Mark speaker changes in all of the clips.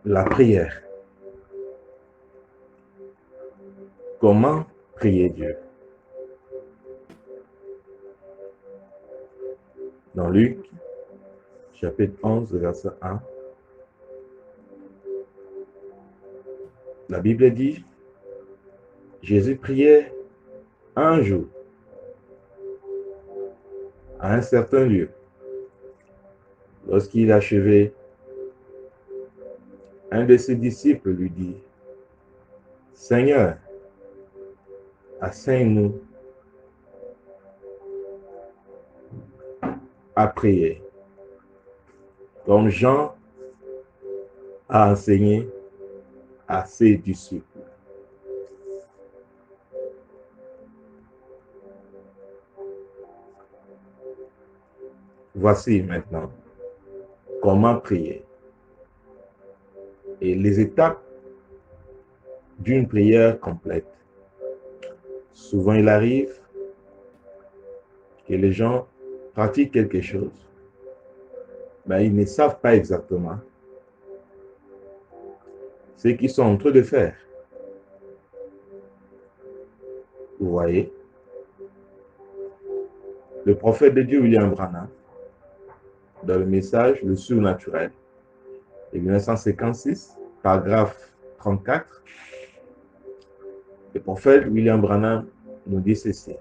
Speaker 1: La prière. Comment prier Dieu? Dans Luc, chapitre 11, verset 1, la Bible dit, Jésus priait un jour à un certain lieu. Lorsqu'il achevait, un de ses disciples lui dit, Seigneur, enseigne-nous à prier, comme Jean a enseigné à ses disciples. Voici maintenant comment prier et les étapes d'une prière complète. Souvent, il arrive que les gens pratiquent quelque chose, mais ils ne savent pas exactement ce qu'ils sont en train de faire. Vous voyez, le prophète de Dieu, William Branham, dans le message Le surnaturel, de 1956, paragraphe 34, le prophète William Branham nous dit ceci.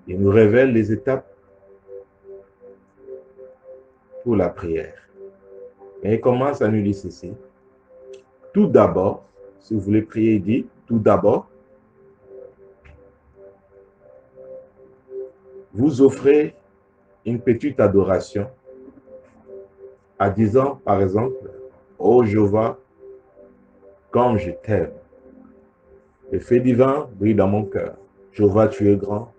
Speaker 1: Il nous révèle les étapes pour la prière. Et il commence à nous dire ceci. Tout d'abord, si vous voulez prier, il dit, tout d'abord, vous offrez une petite adoration en disant, par exemple, oh Jéhovah, comme je t'aime. Le fait divin brille dans mon cœur. Jéhovah, tu es grand.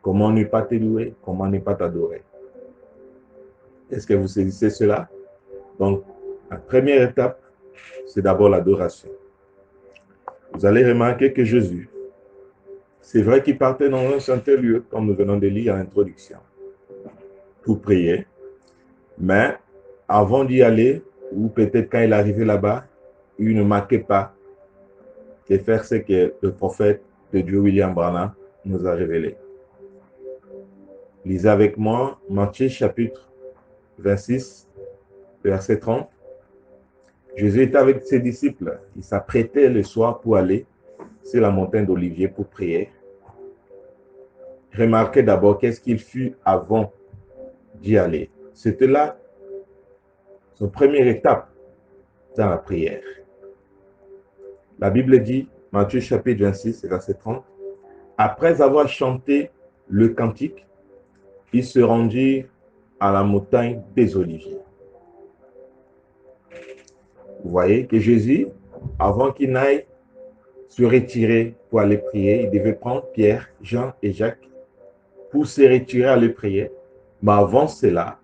Speaker 1: Comment ne pas te louer? Comment ne pas t'adorer? Est-ce que vous saisissez cela? Donc, la première étape, c'est d'abord l'adoration. Vous allez remarquer que Jésus, c'est vrai qu'il partait dans un certain lieu, comme nous venons de lire à l'introduction, pour prier, mais avant d'y aller, ou peut-être quand il arrivait là-bas, il ne marquait pas de faire ce que le prophète de Dieu, William Branham, nous a révélé. Lisez avec moi Matthieu chapitre 26, verset 30. Jésus était avec ses disciples. Il s'apprêtait le soir pour aller sur la montagne d'Olivier pour prier. Remarquez d'abord qu'est-ce qu'il fut avant d'y aller. C'était là son première étape dans la prière. La Bible dit, Matthieu chapitre 26, verset 30, après avoir chanté le cantique, ils se rendirent à la montagne des Oliviers. Vous voyez que Jésus, avant qu'il n'aille se retirer pour aller prier, il devait prendre Pierre, Jean et Jacques pour se retirer à aller prier. Mais avant cela,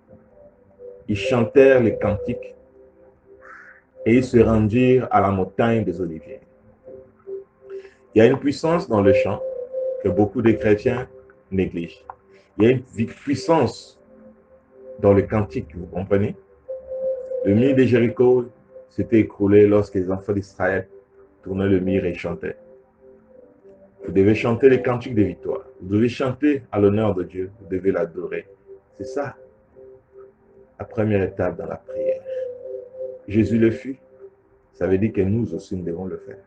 Speaker 1: ils chantèrent les cantiques et ils se rendirent à la montagne des Oliviers. Il y a une puissance dans le chant que beaucoup de chrétiens négligent. Il y a une puissance dans le cantique, vous comprenez? Le mur de Jéricho s'était écroulé lorsque les enfants d'Israël tournaient le mur et chantaient. Vous devez chanter les cantiques de victoire. Vous devez chanter à l'honneur de Dieu. Vous devez l'adorer. C'est ça, la première étape dans la prière. Jésus le fit. Ça veut dire que nous aussi, nous devons le faire.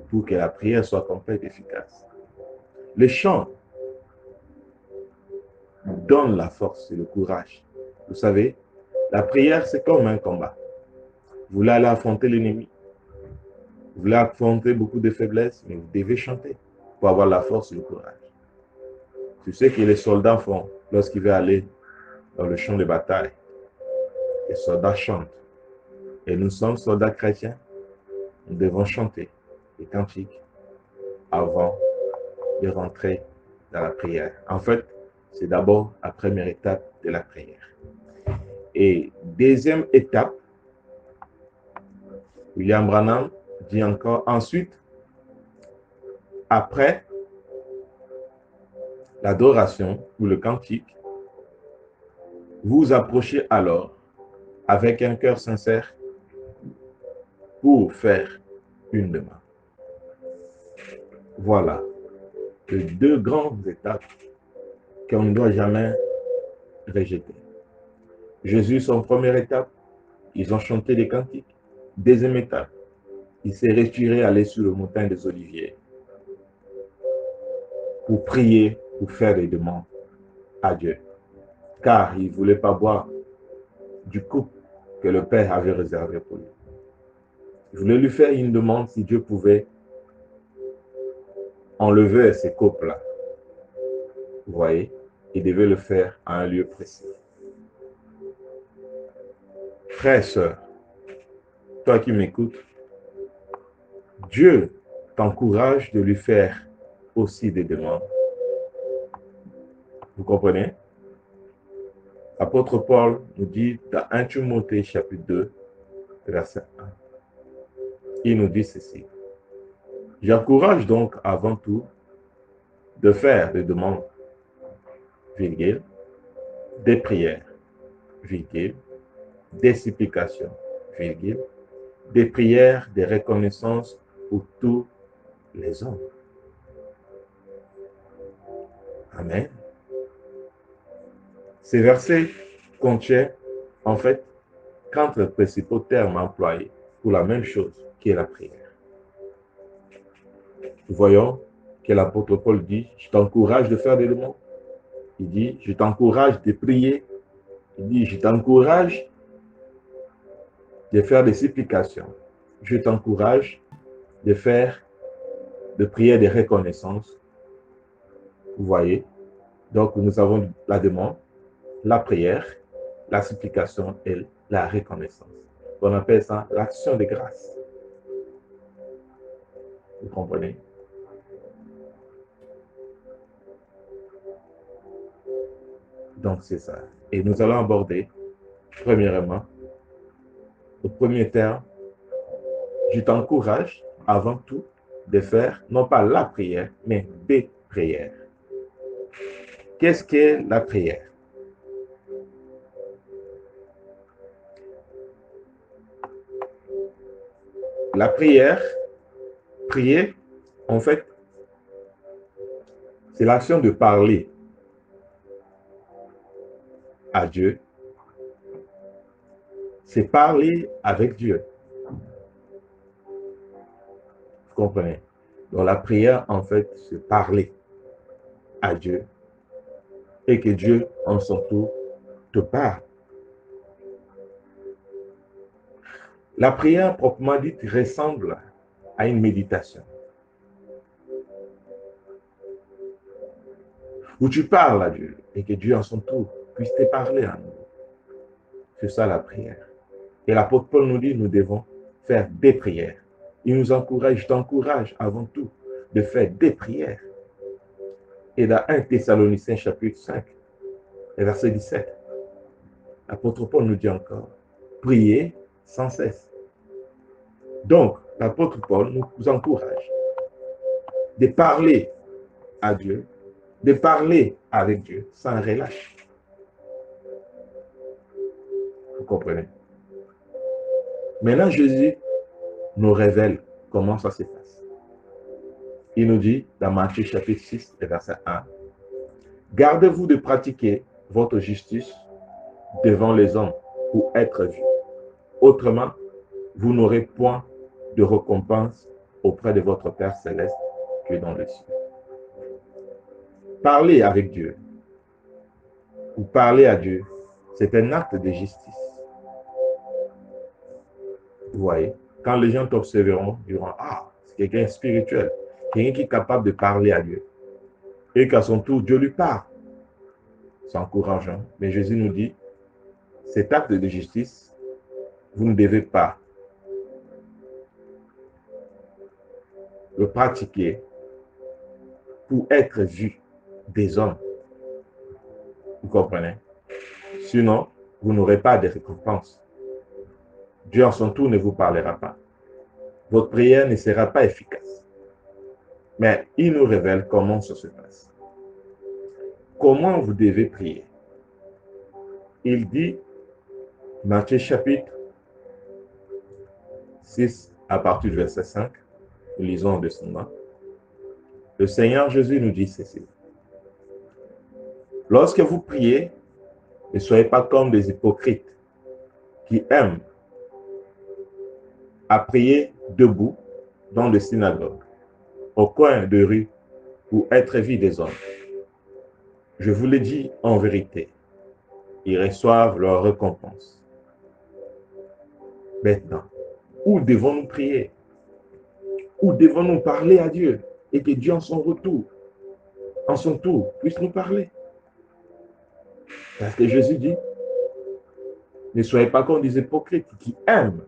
Speaker 1: Pour que la prière soit complète et efficace. Le chant donne la force et le courage. Vous savez, la prière, c'est comme un combat. Vous voulez aller affronter l'ennemi. Vous voulez affronter beaucoup de faiblesses, mais vous devez chanter pour avoir la force et le courage. C'est ce que les soldats font lorsqu'ils veulent aller dans le champ de bataille. Les soldats chantent. Et nous sommes soldats chrétiens. Nous devons chanter les cantiques avant de rentrer dans la prière. En fait, c'est d'abord la première étape de la prière. Et deuxième étape, William Branham dit encore, ensuite, après l'adoration ou le cantique, vous approchez alors avec un cœur sincère pour faire une demande. Voilà les deux grandes étapes qu'on ne doit jamais rejeter. Jésus, son première étape, ils ont chanté des cantiques. Deuxième étape, il s'est retiré, aller sur le montagne des Oliviers pour prier, pour faire des demandes à Dieu. Car il ne voulait pas boire du coupe que le Père avait réservé pour lui. Il voulait lui faire une demande si Dieu pouvait enlever ces coupes-là. Vous voyez, il devait le faire à un lieu précis. Frère, sœur, toi qui m'écoutes, Dieu t'encourage de lui faire aussi des demandes. Vous comprenez? L'apôtre Paul nous dit dans 1 Timothée chapitre 2, verset 1. Il nous dit ceci. J'encourage donc avant tout de faire des demandes, virgule, des prières, virgule, des supplications, virgule, des prières de reconnaissance pour tous les hommes. Amen. Ces versets contiennent en fait quatre principaux termes employés pour la même chose qui est la prière. Nous voyons que l'apôtre Paul dit, je t'encourage de faire des demandes. Il dit, je t'encourage de prier. Il dit, je t'encourage de faire des supplications. Je t'encourage de faire de prières de reconnaissance. Vous voyez? Donc, nous avons la demande, la prière, la supplication et la reconnaissance. On appelle ça l'action de grâce. Vous comprenez? Donc, c'est ça. Et nous allons aborder, premièrement, le premier terme, je t'encourage avant tout de faire, non pas la prière, mais des prières. Qu'est-ce qu'est la prière? La prière, prier, en fait, c'est l'action de parler à Dieu. C'est parler avec Dieu. Vous comprenez? Donc la prière, en fait, c'est parler à Dieu et que Dieu, en son tour, te parle. La prière, proprement dite, ressemble à une méditation où tu parles à Dieu et que Dieu, en son tour, puisse te parler à nous. C'est ça la prière. Et l'apôtre Paul nous dit, nous devons faire des prières. Il nous encourage, je t'encourage avant tout de faire des prières. Et dans 1 Thessaloniciens chapitre 5, verset 17, l'apôtre Paul nous dit encore, priez sans cesse. Donc, l'apôtre Paul nous encourage de parler à Dieu, de parler avec Dieu sans relâche. Vous comprenez? Maintenant, Jésus nous révèle comment ça se passe. Il nous dit dans Matthieu chapitre 6, verset 1, gardez-vous de pratiquer votre justice devant les hommes pour être vus. Autrement, vous n'aurez point de récompense auprès de votre Père céleste qui est dans le ciel. Parler avec Dieu ou parler à Dieu, c'est un acte de justice. Vous voyez, quand les gens t'observeront, ils diront, ah, c'est quelqu'un spirituel, quelqu'un qui est capable de parler à Dieu. Et qu'à son tour, Dieu lui parle. C'est encourageant. Mais Jésus nous dit, cet acte de justice, vous ne devez pas le pratiquer pour être vu des hommes. Vous comprenez? Sinon, vous n'aurez pas de récompense. Dieu en son tour ne vous parlera pas. Votre prière ne sera pas efficace. Mais il nous révèle comment ça se passe. Comment vous devez prier? Il dit, Matthieu chapitre 6, à partir du verset 5, nous lisons en descendant. Le Seigneur Jésus nous dit ceci. Lorsque vous priez, ne soyez pas comme des hypocrites qui aiment à prier debout dans les synagogues, au coin de rue, pour être vus des hommes. Je vous le dis en vérité, ils reçoivent leur récompense. Maintenant, où devons-nous prier? Où devons-nous parler à Dieu? Et que Dieu en son tour, puisse nous parler. Parce que Jésus dit, ne soyez pas comme des hypocrites qui aiment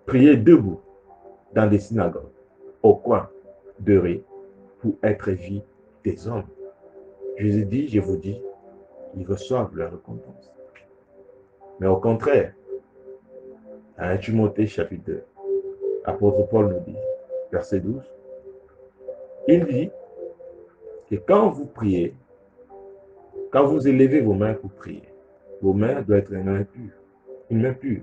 Speaker 1: prier debout dans des synagogues, au coin de rue, pour être vus des hommes. Jésus dit, je vous dis, ils reçoivent leur récompense. Mais au contraire, à 1 Timothée chapitre 2, l'apôtre Paul nous dit, verset 12, il dit que quand vous priez, quand vous élevez vos mains pour prier, vos mains doivent être une main pure.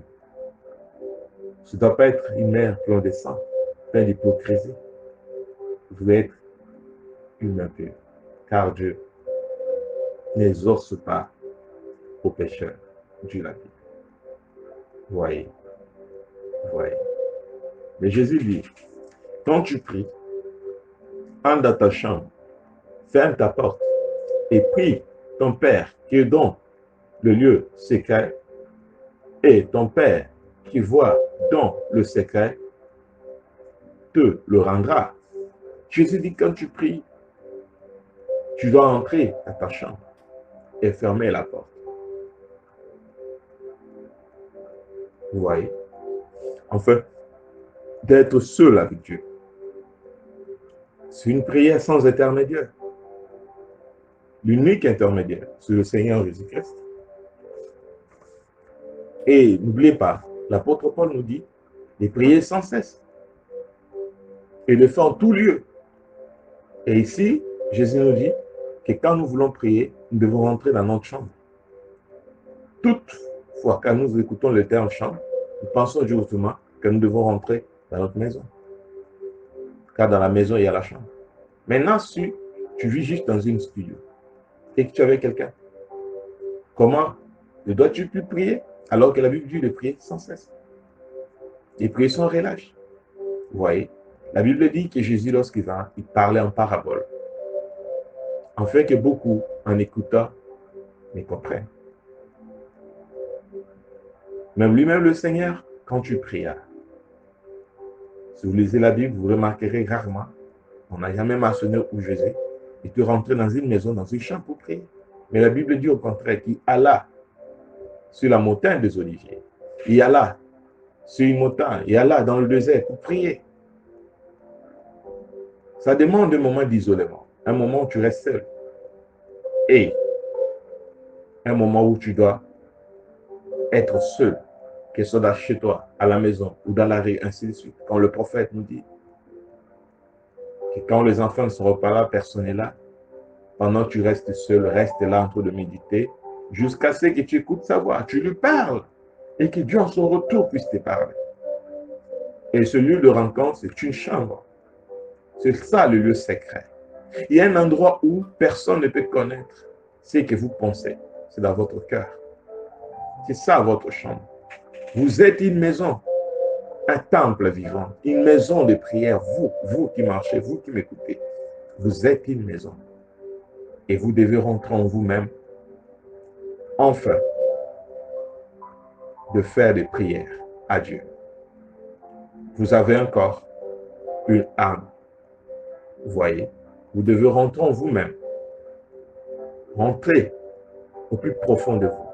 Speaker 1: Ce ne doit pas être une main pleine de sang, pleine d'hypocrisie. Vous devez être une main pure, car Dieu n'exorce pas aux pécheurs, Dieu l'a dit. Voyez. Mais Jésus dit, quand tu pries, entre dans ta chambre, ferme ta porte et prie ton Père qui est dans le lieu secret, et ton Père qui voit dans le secret te le rendra. Jésus dit, quand tu pries, tu dois entrer à ta chambre et fermer la porte. Vous voyez? Enfin, d'être seul avec Dieu. C'est une prière sans intermédiaire. L'unique intermédiaire, c'est le Seigneur Jésus-Christ. Et n'oubliez pas, l'apôtre Paul nous dit de prier sans cesse et de faire en tout lieu. Et ici, Jésus nous dit que quand nous voulons prier, nous devons rentrer dans notre chambre. Toutefois, quand nous écoutons le terme chambre, nous pensons justement que nous devons rentrer dans notre maison. Car dans la maison, il y a la chambre. Maintenant, si tu vis juste dans une studio et que tu es avec quelqu'un, comment ne dois-tu plus prier alors que la Bible dit de prier sans cesse? Et prier sans relâche. Vous voyez, la Bible dit que Jésus, lorsqu'il va, il parlait en parabole, afin que beaucoup, en écoutant, ne comprennent. Même lui-même, le Seigneur, quand tu prias, si vous lisez la Bible, vous remarquerez rarement, on n'a jamais mentionné où Jésus était rentré dans une maison, dans une chambre pour prier. Mais la Bible dit au contraire qu'il alla sur la montagne des Oliviers. Il alla sur une montagne, il alla dans le désert pour prier. Ça demande un moment d'isolement, un moment où tu restes seul. Et un moment où tu dois être seul, que ce soit chez toi, à la maison ou dans la rue, ainsi de suite. Quand le prophète nous dit que quand les enfants ne seront pas là, personne n'est là, pendant que tu restes seul, reste là en train de méditer, jusqu'à ce que tu écoutes sa voix, tu lui parles, et que Dieu en son retour puisse te parler. Et ce lieu de rencontre, c'est une chambre. C'est ça le lieu secret. Il y a un endroit où personne ne peut connaître ce que vous pensez. C'est dans votre cœur. C'est ça votre chambre. Vous êtes une maison, un temple vivant, une maison de prière. Vous qui marchez, vous qui m'écoutez, vous êtes une maison. Et vous devez rentrer en vous-même, enfin, de faire des prières à Dieu. Vous avez un corps, une âme. Vous voyez, vous devez rentrer en vous-même. Rentrer au plus profond de vous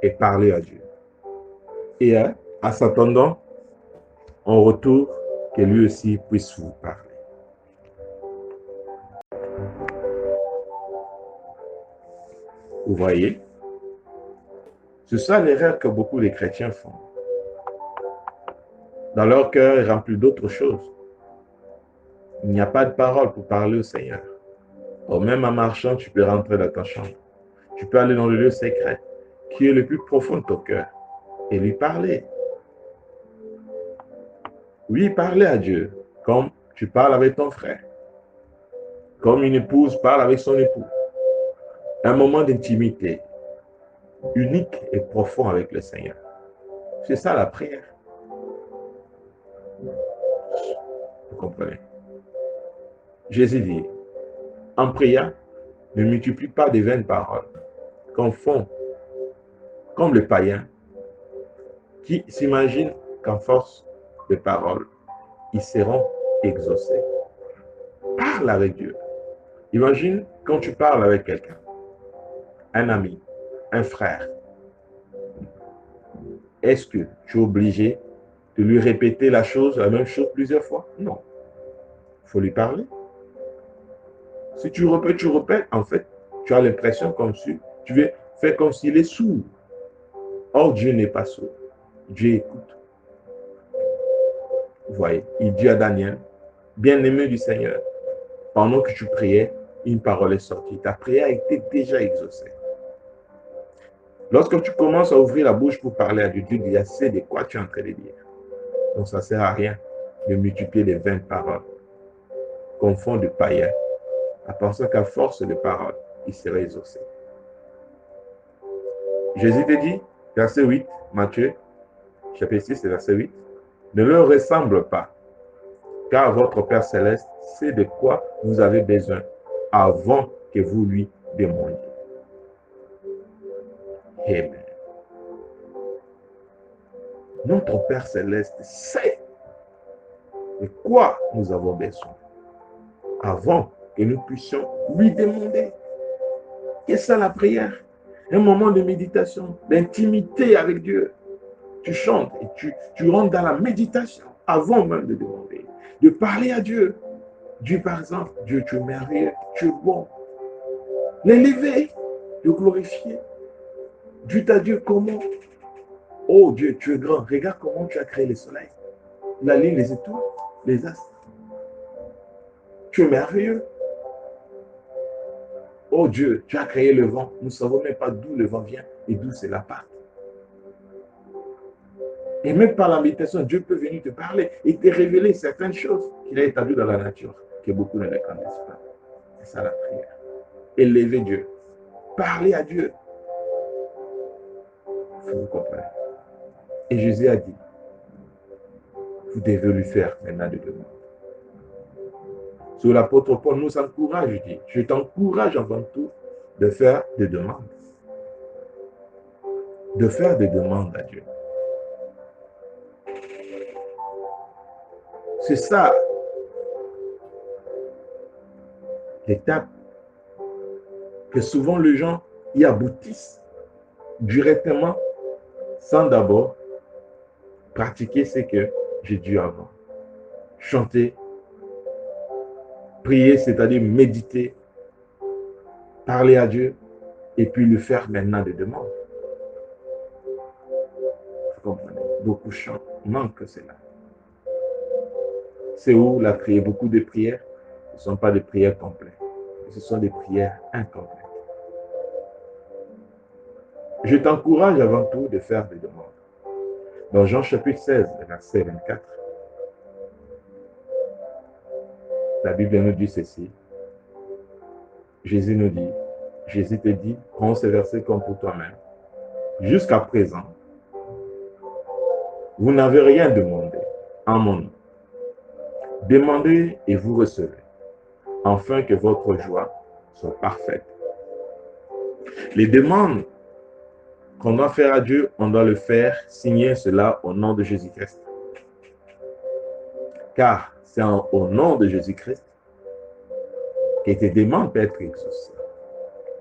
Speaker 1: et parler à Dieu. Et en s'attendant, en retour, que lui aussi puisse vous parler. Vous voyez, c'est ça l'erreur que beaucoup de chrétiens font. Dans leur cœur est rempli d'autres choses. Il n'y a pas de parole pour parler au Seigneur. Or, même en marchant, tu peux rentrer dans ta chambre. Tu peux aller dans le lieu secret, qui est le plus profond de ton cœur, et lui parler. Oui, parler à Dieu, comme tu parles avec ton frère, comme une épouse parle avec son époux. Un moment d'intimité unique et profond avec le Seigneur. C'est ça la prière. Vous comprenez? Jésus dit, en priant, ne multiplie pas de vaines paroles, comme font, comme les païens, qui s'imaginent qu'en force de paroles, ils seront exaucés. Parle avec Dieu. Imagine quand tu parles avec quelqu'un, un ami, un frère. Est-ce que tu es obligé de lui répéter la même chose plusieurs fois? Non. Il faut lui parler. Si tu répètes, en fait, tu as l'impression comme si tu veux faire comme s'il est sourd. Or, Dieu n'est pas sourd. Dieu écoute. Vous voyez, il dit à Daniel, bien-aimé du Seigneur, pendant que tu priais, une parole est sortie. Ta prière a été déjà exaucée. Lorsque tu commences à ouvrir la bouche pour parler à Dieu, Dieu dit assez de quoi tu es en train de dire. Donc, ça ne sert à rien de multiplier les 20 paroles. Confond de païens, à penser qu'à force de paroles, il serait exaucé. Jésus te dit, verset 8, Matthieu, chapitre 6, verset 8, ne leur ressemble pas, car votre Père Céleste sait de quoi vous avez besoin avant que vous lui demandiez. Amen. Notre Père Céleste sait de quoi nous avons besoin avant que nous puissions lui demander. Et ça, la prière, un moment de méditation, d'intimité avec Dieu. Tu chantes et tu rentres dans la méditation avant même de demander, de parler à Dieu. Dieu, par exemple, Dieu, tu es merveilleux, tu es bon. L'élever, le glorifier. Dieu t'a dit comment? Oh Dieu, tu es grand. Regarde comment tu as créé le soleil, la lune, les étoiles, les astres. Tu es merveilleux. Oh Dieu, tu as créé le vent. Nous ne savons même pas d'où le vent vient et d'où cela part. Et même par la méditation, Dieu peut venir te parler et te révéler certaines choses qu'il a établies dans la nature, que beaucoup ne les connaissent pas. C'est ça la prière. Élever Dieu. Parler à Dieu. Il faut vous comprendre. Et Jésus a dit, vous devez lui faire maintenant des demandes. Sur l'apôtre Paul nous encourage, je dis, je t'encourage avant tout de faire des demandes. De faire des demandes à Dieu. C'est ça l'étape que souvent les gens y aboutissent directement sans d'abord pratiquer ce que j'ai dû avant. Chanter, prier, c'est-à-dire méditer, parler à Dieu et puis lui faire maintenant des demandes. Vous comprenez? Beaucoup chantent, manque cela. C'est où la prière, beaucoup de prières ne sont pas des prières complètes. Ce sont des prières incomplètes. Je t'encourage avant tout de faire des demandes. Dans Jean chapitre 16, verset 24, la Bible nous dit ceci. Jésus te dit, prends ce verset comme pour toi-même. Jusqu'à présent, vous n'avez rien demandé en mon nom. Demandez et vous recevez, afin que votre joie soit parfaite. Les demandes qu'on doit faire à Dieu, on doit le faire, signer cela au nom de Jésus-Christ. Car c'est au nom de Jésus-Christ que tes demandes peuvent être exaucées.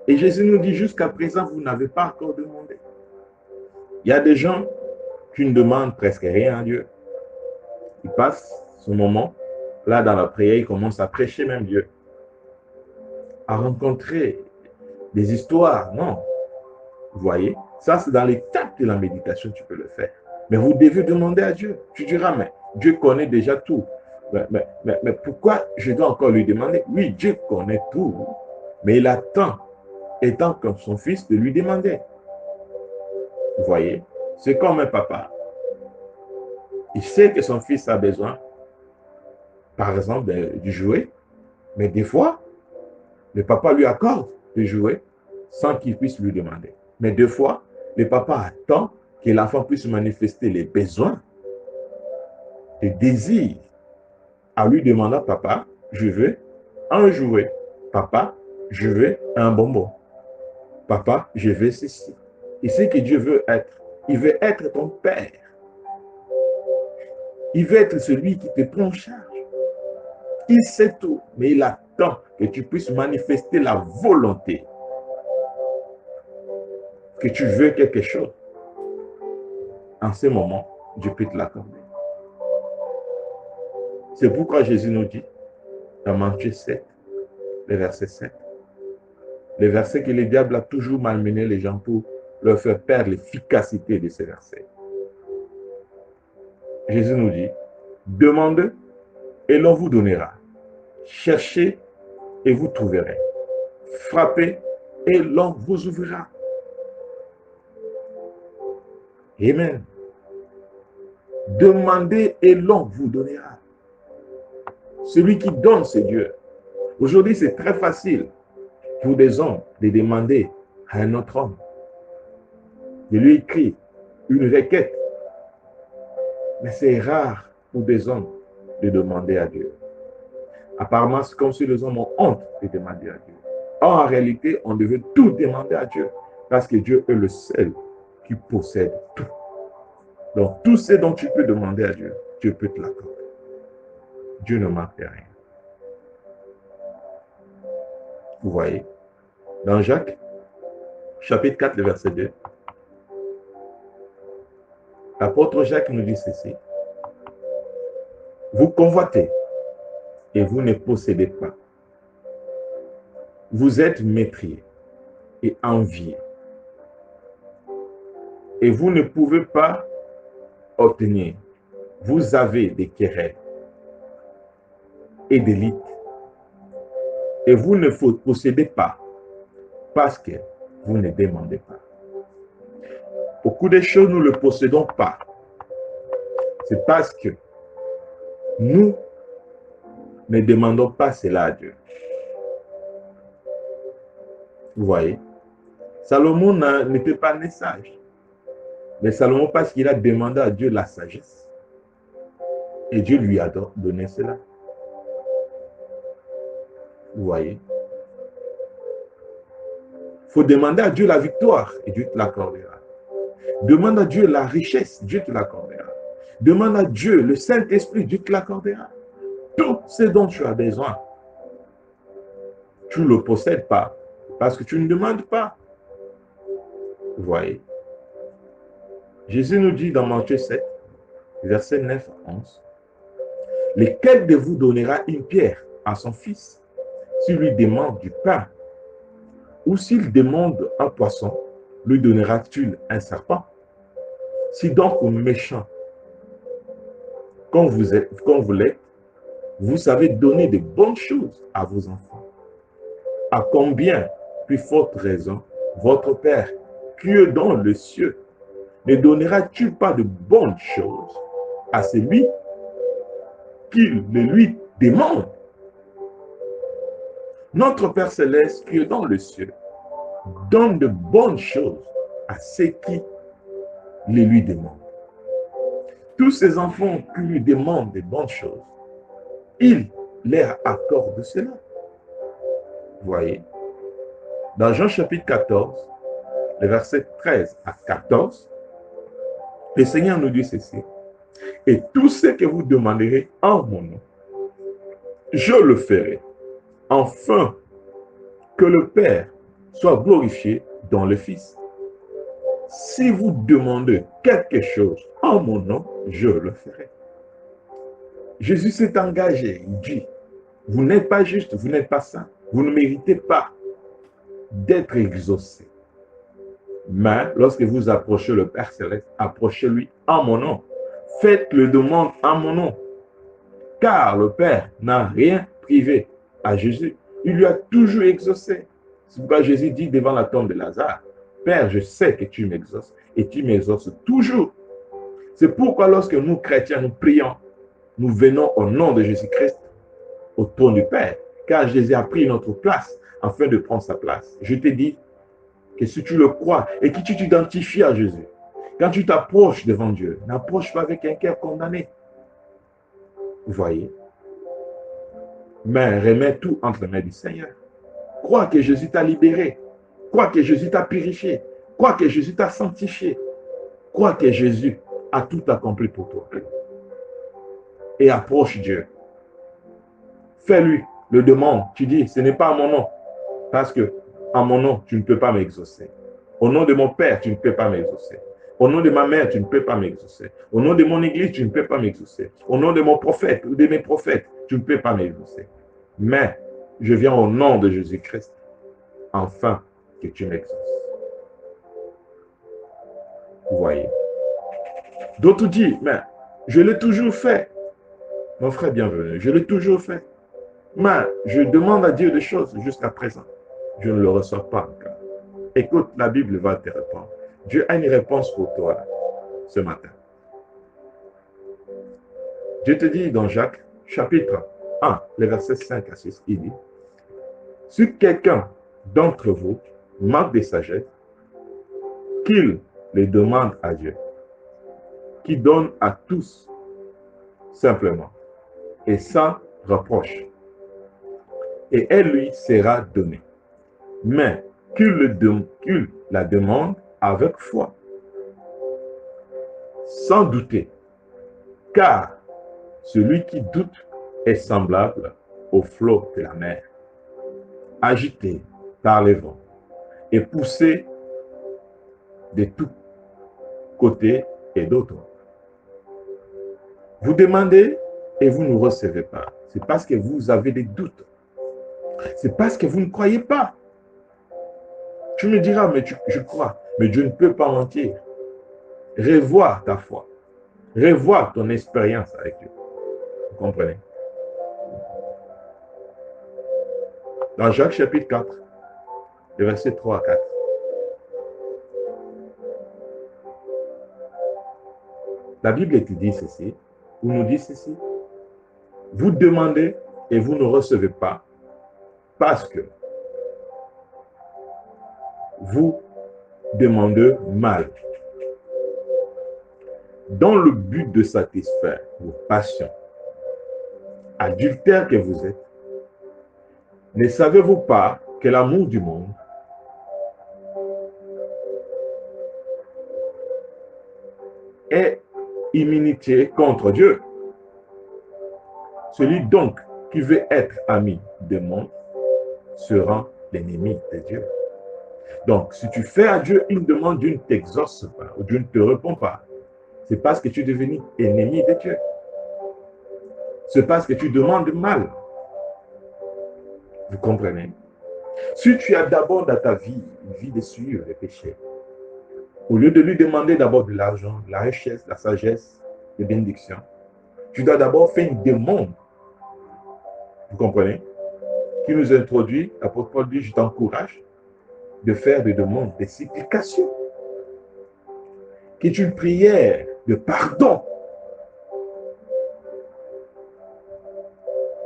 Speaker 1: Et Jésus nous dit, jusqu'à présent, vous n'avez pas encore demandé. Il y a des gens qui ne demandent presque rien à Dieu. Ils passent ce moment, là dans la prière, ils commencent à prêcher même Dieu, à rencontrer des histoires. Non. Vous voyez, ça c'est dans l'étape de la méditation, tu peux le faire. Mais vous devez demander à Dieu. Tu diras, mais Dieu connaît déjà tout. Mais pourquoi je dois encore lui demander? Oui, Dieu connaît tout, mais il attend étant comme son fils de lui demander. Vous voyez, c'est comme un papa. Il sait que son fils a besoin, par exemple, du jouet, mais des fois, le papa lui accorde le jouet sans qu'il puisse lui demander. Mais des fois, le papa attend que l'enfant puisse manifester les besoins, les désirs, en lui demandant, papa, je veux un jouet. Papa, je veux un bonbon. Papa, je veux ceci. Et c'est que Dieu veut être. Il veut être ton père. Il veut être celui qui te prend en charge. Il sait tout, mais il attend que tu puisses manifester la volonté. Que tu veux quelque chose. En ce moment, Dieu peut te l'accorder. C'est pourquoi Jésus nous dit, dans Matthieu 7, le verset 7, le verset que le diable a toujours malmené les gens pour leur faire perdre l'efficacité de ces versets. Jésus nous dit, demandez et l'on vous donnera. Cherchez et vous trouverez. Frappez et l'on vous ouvrira. Amen. Demandez et l'on vous donnera. Celui qui donne, c'est Dieu. Aujourd'hui, c'est très facile pour des hommes de demander à un autre homme, de lui écrire une requête. Mais c'est rare pour des hommes de demander à Dieu. Apparemment, c'est comme si les hommes ont honte de demander à Dieu. Or, en réalité, on devait tout demander à Dieu parce que Dieu est le seul qui possède tout. Donc, tout ce dont tu peux demander à Dieu, Dieu peut te l'accorder. Dieu ne manque de rien. Vous voyez, dans Jacques, chapitre 4, le verset 2, l'apôtre Jacques nous dit ceci. Vous convoitez et vous ne possédez pas. Vous êtes mépriés et enviés. Et vous ne pouvez pas obtenir. Vous avez des querelles et des lits. Et vous ne possédez pas parce que vous ne demandez pas. Beaucoup de choses, nous ne le possédons pas. C'est parce que nous ne demandons pas cela à Dieu. Vous voyez, Salomon n'était pas né sage. Mais Salomon, parce qu'il a demandé à Dieu la sagesse, et Dieu lui a donné cela. Vous voyez, il faut demander à Dieu la victoire, et Dieu te l'accordera. Demande à Dieu la richesse, Dieu te l'accordera. Demande à Dieu le Saint-Esprit, Dieu te l'accordera. Tout ce dont tu as besoin, tu ne le possèdes pas, parce que tu ne demandes pas. Vous voyez, Jésus nous dit dans Matthieu 7, versets 9 à 11, « Lequel de vous donnera une pierre à son fils s'il lui demande du pain? Ou s'il demande un poisson, lui donnera-t-il un serpent? Si donc méchant, quand vous l'êtes, vous savez donner de bonnes choses à vos enfants, à combien plus forte raison votre Père, qui est dans le cieux, ne donnera-t-il pas de bonnes choses à celui qui le lui demande? Notre Père céleste qui est dans le ciel donne de bonnes choses à ceux qui les lui demandent. Tous ces enfants qui lui demandent de bonnes choses, il leur accorde cela. Vous voyez, dans Jean chapitre 14, les versets 13 à 14, le Seigneur nous dit ceci. « Et tout ce que vous demanderez en mon nom, je le ferai, afin que le Père soit glorifié dans le Fils. Si vous demandez quelque chose en mon nom, je le ferai. » Jésus s'est engagé, il dit, vous n'êtes pas juste, vous n'êtes pas saint, vous ne méritez pas d'être exaucé. Mais lorsque vous approchez le Père Céleste, approchez-lui en mon nom. Faites le demande en mon nom. Car le Père n'a rien privé à Jésus. Il lui a toujours exaucé. C'est pourquoi Jésus dit devant la tombe de Lazare, Père, je sais que tu m'exauces et tu m'exauces toujours. C'est pourquoi lorsque nous, chrétiens, nous prions, nous venons au nom de Jésus-Christ au trône du Père, car Jésus a pris notre place afin de prendre sa place. Je te dis que si tu le crois et que tu t'identifies à Jésus, quand tu t'approches devant Dieu, n'approche pas avec un cœur condamné. Vous voyez? Mais remets tout entre les mains du Seigneur. Crois que Jésus t'a libéré. Crois que Jésus t'a purifié. Crois que Jésus t'a sanctifié. Crois que Jésus a tout accompli pour toi. Et approche Dieu. Fais-lui le demande. Tu dis, ce n'est pas à mon nom. Parce que à mon nom, tu ne peux pas m'exaucer. Au nom de mon Père, tu ne peux pas m'exaucer. Au nom de ma mère, tu ne peux pas m'exaucer. Au nom de mon église, tu ne peux pas m'exaucer. Au nom de mon prophète ou de mes prophètes, tu ne peux pas m'exaucer. Mais je viens au nom de Jésus-Christ, afin que tu m'exauces. Vous voyez. D'autres disent, mais je l'ai toujours fait. Mon frère bienvenu, je l'ai toujours fait. Mais je demande à Dieu des choses jusqu'à présent. Je ne le reçois pas encore. Écoute, la Bible va te répondre. Dieu a une réponse pour toi ce matin. Dieu te dit dans Jacques, chapitre 1, les versets 5 à 6, il dit, si quelqu'un d'entre vous manque de sagesse, qu'il les demande à Dieu, qui donne à tous simplement et sans reproche, et elle lui sera donnée. Mais qu'il la demande avec foi, sans douter, car celui qui doute est semblable au flot de la mer, agité par les vents et poussé de tous côtés et d'autres. Vous demandez et vous ne recevez pas. C'est parce que vous avez des doutes. C'est parce que vous ne croyez pas. Tu me diras, mais je crois. Mais Dieu ne peut pas mentir. Revois ta foi. Revois ton expérience avec Dieu. Vous comprenez? Dans Jacques chapitre 4, les versets 3 à 4. La Bible te dit ceci, ou nous dit ceci. Vous demandez et vous ne recevez pas parce que vous demandez mal. Dans le but de satisfaire vos passions, adultères que vous êtes, ne savez-vous pas que l'amour du monde est inimitié contre Dieu? Celui donc qui veut être ami du monde sera l'ennemi de Dieu. Donc, si tu fais à Dieu une demande, Dieu ne t'exauce pas, ou Dieu ne te répond pas, c'est parce que tu es devenu ennemi de Dieu. C'est parce que tu demandes mal. Vous comprenez? Si tu as d'abord dans ta vie une vie de souillure, de péché, au lieu de lui demander d'abord de l'argent, de la richesse, de la sagesse, de bénédiction, tu dois d'abord faire une demande. Vous comprenez? Qui nous introduit, l'apôtre Paul dit, je t'encourage de faire des demandes, des supplications, qui est une prière de pardon.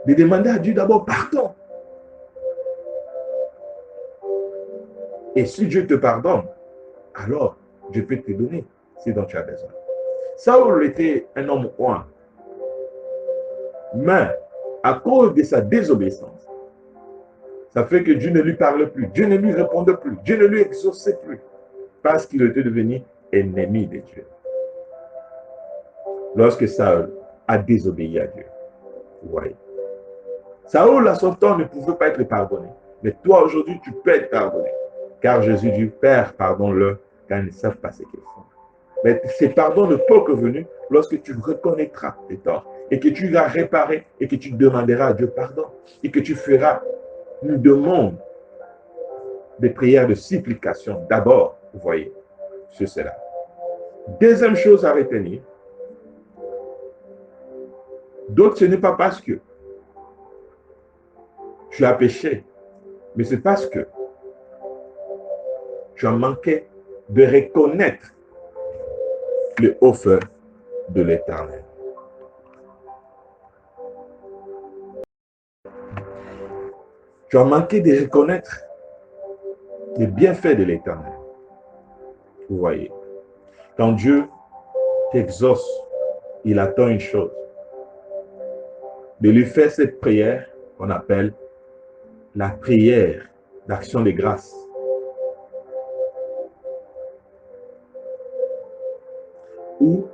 Speaker 1: De demander à Dieu d'abord pardon. Et si Dieu te pardonne, alors Dieu peut te donner ce dont tu as besoin. Saül était un homme oint. Mais à cause de sa désobéissance, ça fait que Dieu ne lui parlait plus, Dieu ne lui répondait plus, Dieu ne lui exauçait plus, parce qu'il était devenu ennemi de Dieu. Lorsque Saül a désobéi à Dieu, vous voyez. Saül, à son temps, ne pouvait pas être pardonné. Mais toi, aujourd'hui, tu peux être pardonné. Car Jésus dit, Père, pardonne-le, car ils ne savent pas ce qu'ils font. Mais ce pardon ne peut que venir lorsque tu reconnaîtras tes torts et que tu l'as réparé et que tu demanderas à Dieu pardon et que tu feras une demande de prière, de supplication d'abord, vous voyez, sur cela. Deuxième chose à retenir, donc ce n'est pas parce que tu as péché, mais c'est parce que Tu as manqué de reconnaître le haut feu de l'Éternel. Tu as manqué de reconnaître les bienfaits de l'Éternel. Vous voyez, quand Dieu t'exauce, il attend une chose, de lui faire cette prière qu'on appelle la prière d'action de grâce. Ou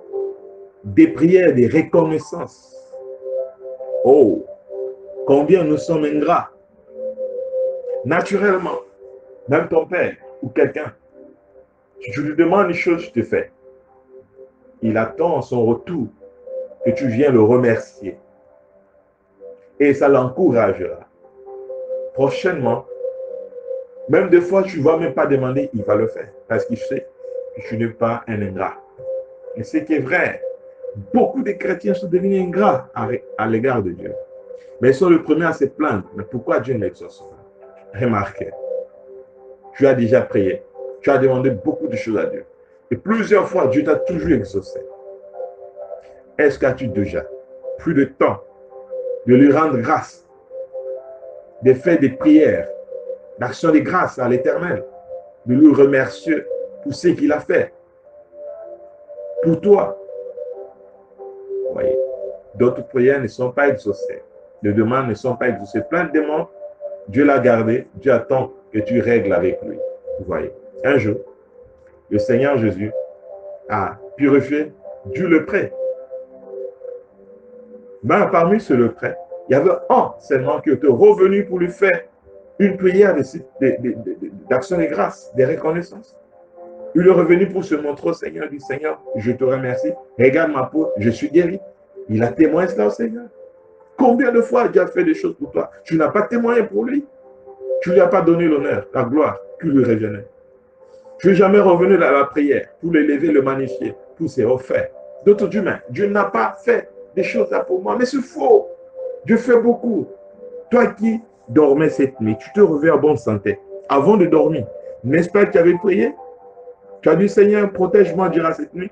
Speaker 1: des prières de reconnaissance. Oh, combien nous sommes ingrats. Naturellement, même ton père ou quelqu'un, si tu lui demandes une chose, tu te fais. Il attend en son retour que tu viennes le remercier. Et ça l'encouragera. Prochainement, même des fois, tu ne vas même pas demander, il va le faire. Parce qu'il sait que tu n'es pas un ingrat. Et ce qui est vrai, beaucoup de chrétiens sont devenus ingrats à l'égard de Dieu. Mais ils sont les premiers à se plaindre. Mais pourquoi Dieu n'exauce pas? Remarquez, tu as déjà prié. Tu as demandé beaucoup de choses à Dieu. Et plusieurs fois, Dieu t'a toujours exaucé. Est-ce que tu as déjà plus de temps de lui rendre grâce, de faire des prières, d'action de grâce à l'Éternel, de lui remercier pour ce qu'il a fait pour toi? Vous voyez, d'autres prières ne sont pas exaucées. Les demandes ne sont pas exaucées. Plein de demandes, Dieu l'a gardé. Dieu attend que tu règles avec lui. Vous voyez, un jour, le Seigneur Jésus a purifié Dieu le prêtre. Mais parmi ceux le prêtre, il y avait un seulement qui était revenu pour lui faire une prière d'action de grâce, de reconnaissance. Il est revenu pour se montrer au Seigneur, il dit, Seigneur, je te remercie, regarde ma peau, je suis guéri. Il a témoigné cela au Seigneur. Combien de fois Dieu a fait des choses pour toi? Tu n'as pas témoigné pour lui. Tu ne lui as pas donné l'honneur, la gloire qui lui revenait. Tu n'es jamais revenu dans la prière pour l'élever, le magnifier, pour ses refaire. D'autres humains, Dieu n'a pas fait des choses là pour moi, mais c'est faux. Dieu fait beaucoup. Toi qui dormais cette nuit, tu te réveilles en bonne santé. Avant de dormir, n'est-ce pas que tu avais prié? Tu as dit, Seigneur, protège-moi durant cette nuit,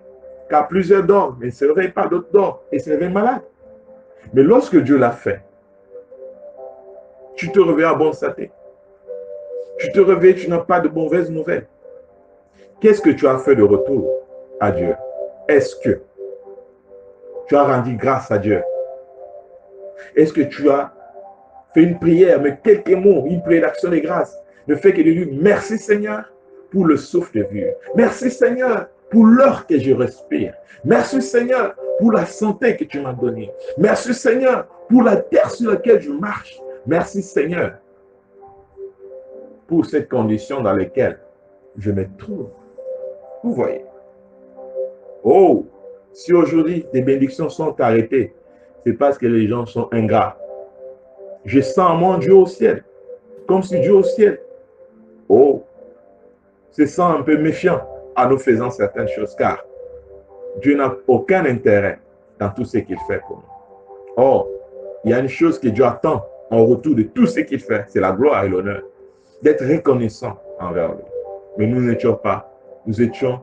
Speaker 1: car plusieurs dorment, mais ne se réveillent pas, d'autres dorment et se réveillent malades. Mais lorsque Dieu l'a fait, tu te réveilles en bonne santé. Tu te réveilles, tu n'as pas de mauvaises nouvelles. Qu'est-ce que tu as fait de retour à Dieu? Est-ce que tu as rendu grâce à Dieu? Est-ce que tu as fait une prière, mais quelques mots, une prière d'action de grâce? Le fait que de lui, merci Seigneur pour le souffle de vie. Merci Seigneur pour l'heure que je respire. Merci Seigneur pour la santé que tu m'as donnée. Merci Seigneur pour la terre sur laquelle je marche. Merci Seigneur pour cette condition dans laquelle je me trouve. Vous voyez. Oh, si aujourd'hui des bénédictions sont arrêtées, c'est parce que les gens sont ingrats. Je sens mon Dieu au ciel, comme si Dieu au ciel, oh, se sent un peu méfiant en nous faisant certaines choses, car Dieu n'a aucun intérêt dans tout ce qu'il fait pour nous. Or, il y a une chose que Dieu attend en retour de tout ce qu'il fait, c'est la gloire et l'honneur, d'être reconnaissant envers lui. Mais nous n'étions pas, nous étions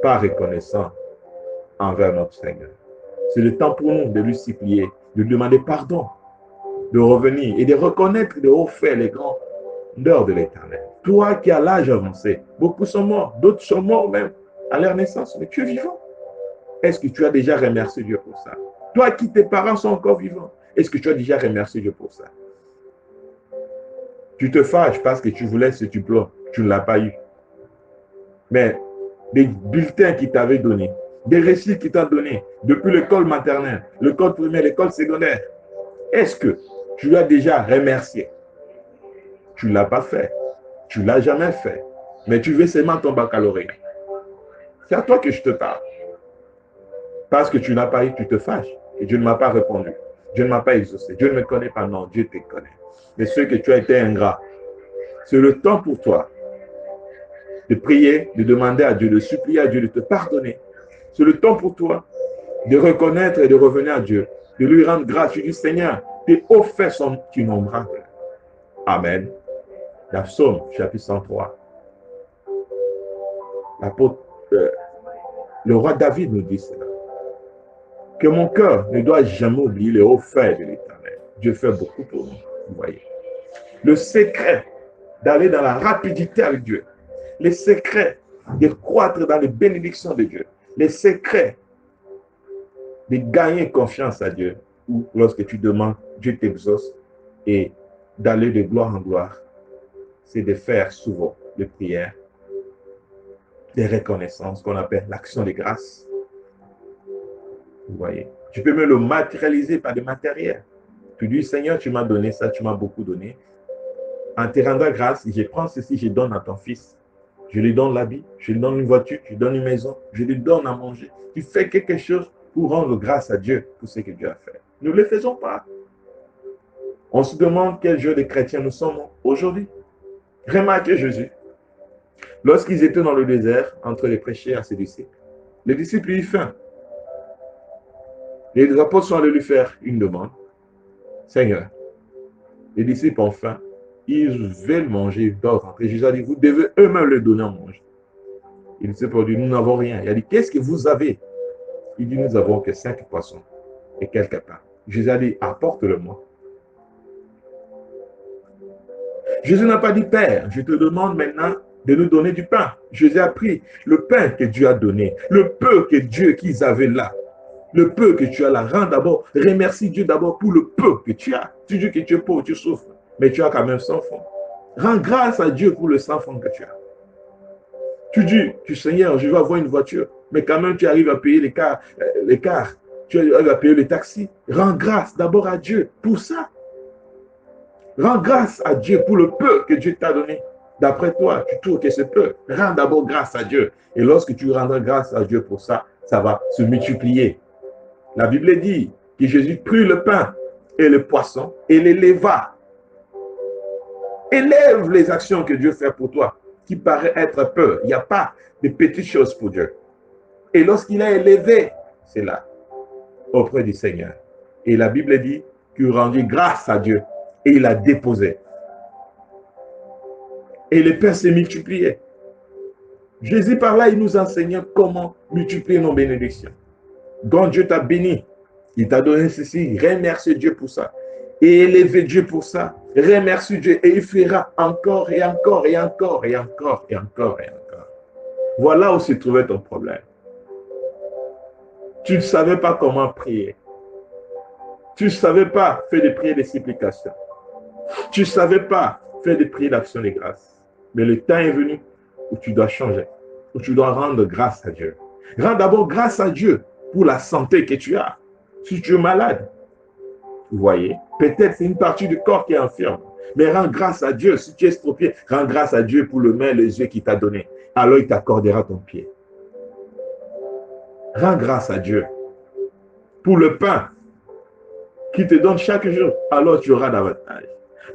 Speaker 1: pas reconnaissants envers notre Seigneur. C'est le temps pour nous de lui supplier, de lui demander pardon, de revenir et de reconnaître les hauts faits, les grandeurs de l'Éternel. Toi qui as l'âge avancé, beaucoup sont morts, d'autres sont morts même à leur naissance, mais tu es vivant. Est-ce que tu as déjà remercié Dieu pour ça? Toi qui tes parents sont encore vivants, est-ce que tu as déjà remercié Dieu pour ça? Tu te fâches parce que tu voulais ce diplôme, tu ne l'as pas eu. Mais des bulletins qu'il t'avait donnés, des récits qu'il t'a donnés, depuis l'école maternelle, l'école primaire, l'école secondaire, est-ce que tu l'as déjà remercié? Tu ne l'as pas fait. Tu ne l'as jamais fait. Mais tu veux seulement ton baccalauréat. C'est à toi que je te parle. Parce que tu n'as pas eu, tu te fâches. Et Dieu ne m'a pas répondu. Dieu ne m'a pas exaucé. Dieu ne me connaît pas. Non, Dieu te connaît. Mais ce que tu as été ingrat, c'est le temps pour toi de prier, de demander à Dieu, de supplier à Dieu de te pardonner. C'est le temps pour toi de reconnaître et de revenir à Dieu, de lui rendre grâce. Tu dis, Seigneur, tes hauts faits sont innombrables. Amen. Dans Psaume, chapitre 103, l'apôtre, le roi David nous dit cela. Que mon cœur ne doit jamais oublier les hauts faits de l'Éternel. Dieu fait beaucoup pour nous, vous voyez. Le secret d'aller dans la rapidité avec Dieu, les secrets de croître dans les bénédictions de Dieu, les secrets de gagner confiance à Dieu, ou lorsque tu demandes, Dieu t'exauce, et d'aller de gloire en gloire, c'est de faire souvent des prières, des reconnaissances qu'on appelle l'action de grâce. Vous voyez, tu peux même le matérialiser par des matériels. Tu dis, Seigneur, tu m'as donné ça, tu m'as beaucoup donné. En te rendant grâce, je prends ceci, je donne à ton fils. Je lui donne l'habit, je lui donne une voiture, je lui donne une maison, je lui donne à manger. Tu fais quelque chose pour rendre grâce à Dieu pour ce que Dieu a fait. Nous ne le faisons pas. On se demande quel genre de chrétiens nous sommes aujourd'hui. Remarquez Jésus. Lorsqu'ils étaient dans le désert, en train de prêcher à ses disciples, les disciples eurent faim. Les apôtres sont allés lui faire une demande. Seigneur, les disciples ont faim, ils veulent manger, ils doivent rentrer. Jésus a dit, vous devez eux-mêmes leur donner à manger. Il s'est dit, nous n'avons rien. Il a dit, qu'est-ce que vous avez? Il dit, nous n'avons que 5 poissons et quelques pains. Jésus a dit, apporte-le-moi. Jésus n'a pas dit, Père, je te demande maintenant de nous donner du pain. Jésus a pris le pain que Dieu a donné, le peu que Dieu qu'ils avaient là, le peu que tu as là. Rends d'abord, remercie Dieu d'abord pour le peu que tu as. Tu dis que tu es pauvre, tu souffres, mais tu as quand même 100 francs. Rends grâce à Dieu pour le 100 francs que tu as. Tu dis, Seigneur, je vais avoir une voiture, mais quand même tu arrives à payer les cars, tu arrives à payer les taxis. Rends grâce d'abord à Dieu pour ça. Rends grâce à Dieu pour le peu que Dieu t'a donné. D'après toi, tu trouves que c'est peu. Rends d'abord grâce à Dieu. Et lorsque tu rendras grâce à Dieu pour ça, ça va se multiplier. La Bible dit que Jésus prit le pain et le poisson et les leva. Élève les actions que Dieu fait pour toi, qui paraît être peu. Il n'y a pas de petites choses pour Dieu. Et lorsqu'il a élevé, c'est là, auprès du Seigneur. Et la Bible dit qu'il rendit grâce à Dieu et il a déposé. Et les pains s'est multiplié. Jésus, par là, il nous enseignait comment multiplier nos bénédictions. Donc Dieu t'a béni. Il t'a donné ceci. Remercie Dieu pour ça. Et élevez Dieu pour ça. Remercie Dieu. Et il fera encore et encore et encore et encore et encore et encore. Voilà où se trouvait ton problème. Tu ne savais pas comment prier. Tu ne savais pas faire des prières de supplication. Tu ne savais pas faire des prières d'action de grâce. Mais le temps est venu où tu dois changer, où tu dois rendre grâce à Dieu. Rends d'abord grâce à Dieu pour la santé que tu as. Si tu es malade, vous voyez, peut-être c'est une partie du corps qui est infirme. Mais rends grâce à Dieu. Si tu es estropié, rends grâce à Dieu pour le main et les yeux qu'il t'a donné. Alors il t'accordera ton pied. Rends grâce à Dieu pour le pain qu'il te donne chaque jour. Alors tu auras davantage.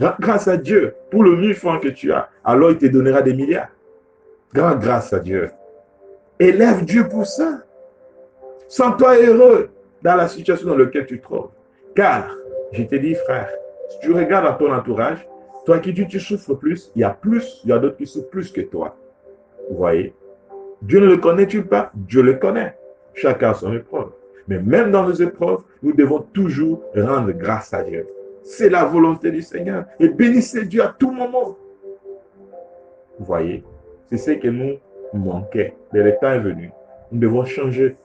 Speaker 1: Rends grâce à Dieu pour le 1000 francs que tu as. Alors il te donnera des milliards. Rends grâce à Dieu. Élève Dieu pour ça. Sens-toi heureux dans la situation dans laquelle tu te trouves. Car, je te dis, frère, si tu regardes dans ton entourage, toi qui dis tu souffres plus, il y a d'autres qui souffrent plus que toi. Vous voyez? Dieu ne le connaît-il pas? Dieu le connaît. Chacun a son épreuve. Mais même dans nos épreuves, nous devons toujours rendre grâce à Dieu. C'est la volonté du Seigneur. Et bénissez Dieu à tout moment. Vous voyez? C'est ce que nous manquait. Mais le temps est venu. Nous devons changer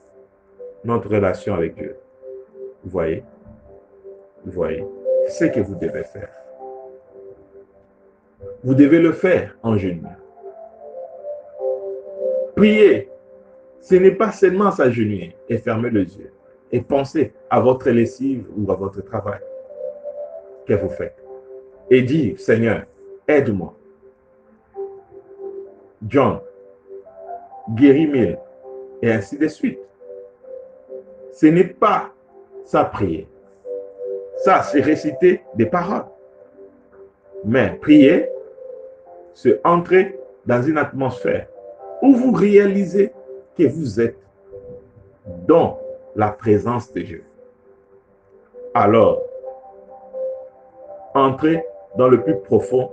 Speaker 1: notre relation avec Dieu. Vous voyez? Vous voyez? C'est ce que vous devez faire. Vous devez le faire en jeûne. Prier, ce n'est pas seulement s'agenouiller et fermer les yeux et penser à votre lessive ou à votre travail que vous faites. Et dire, Seigneur, aide-moi. John, guéris mille, et ainsi de suite. Ce n'est pas ça prier. Ça, c'est réciter des paroles. Mais prier, c'est entrer dans une atmosphère où vous réalisez que vous êtes dans la présence de Dieu. Alors, entrez dans le plus profond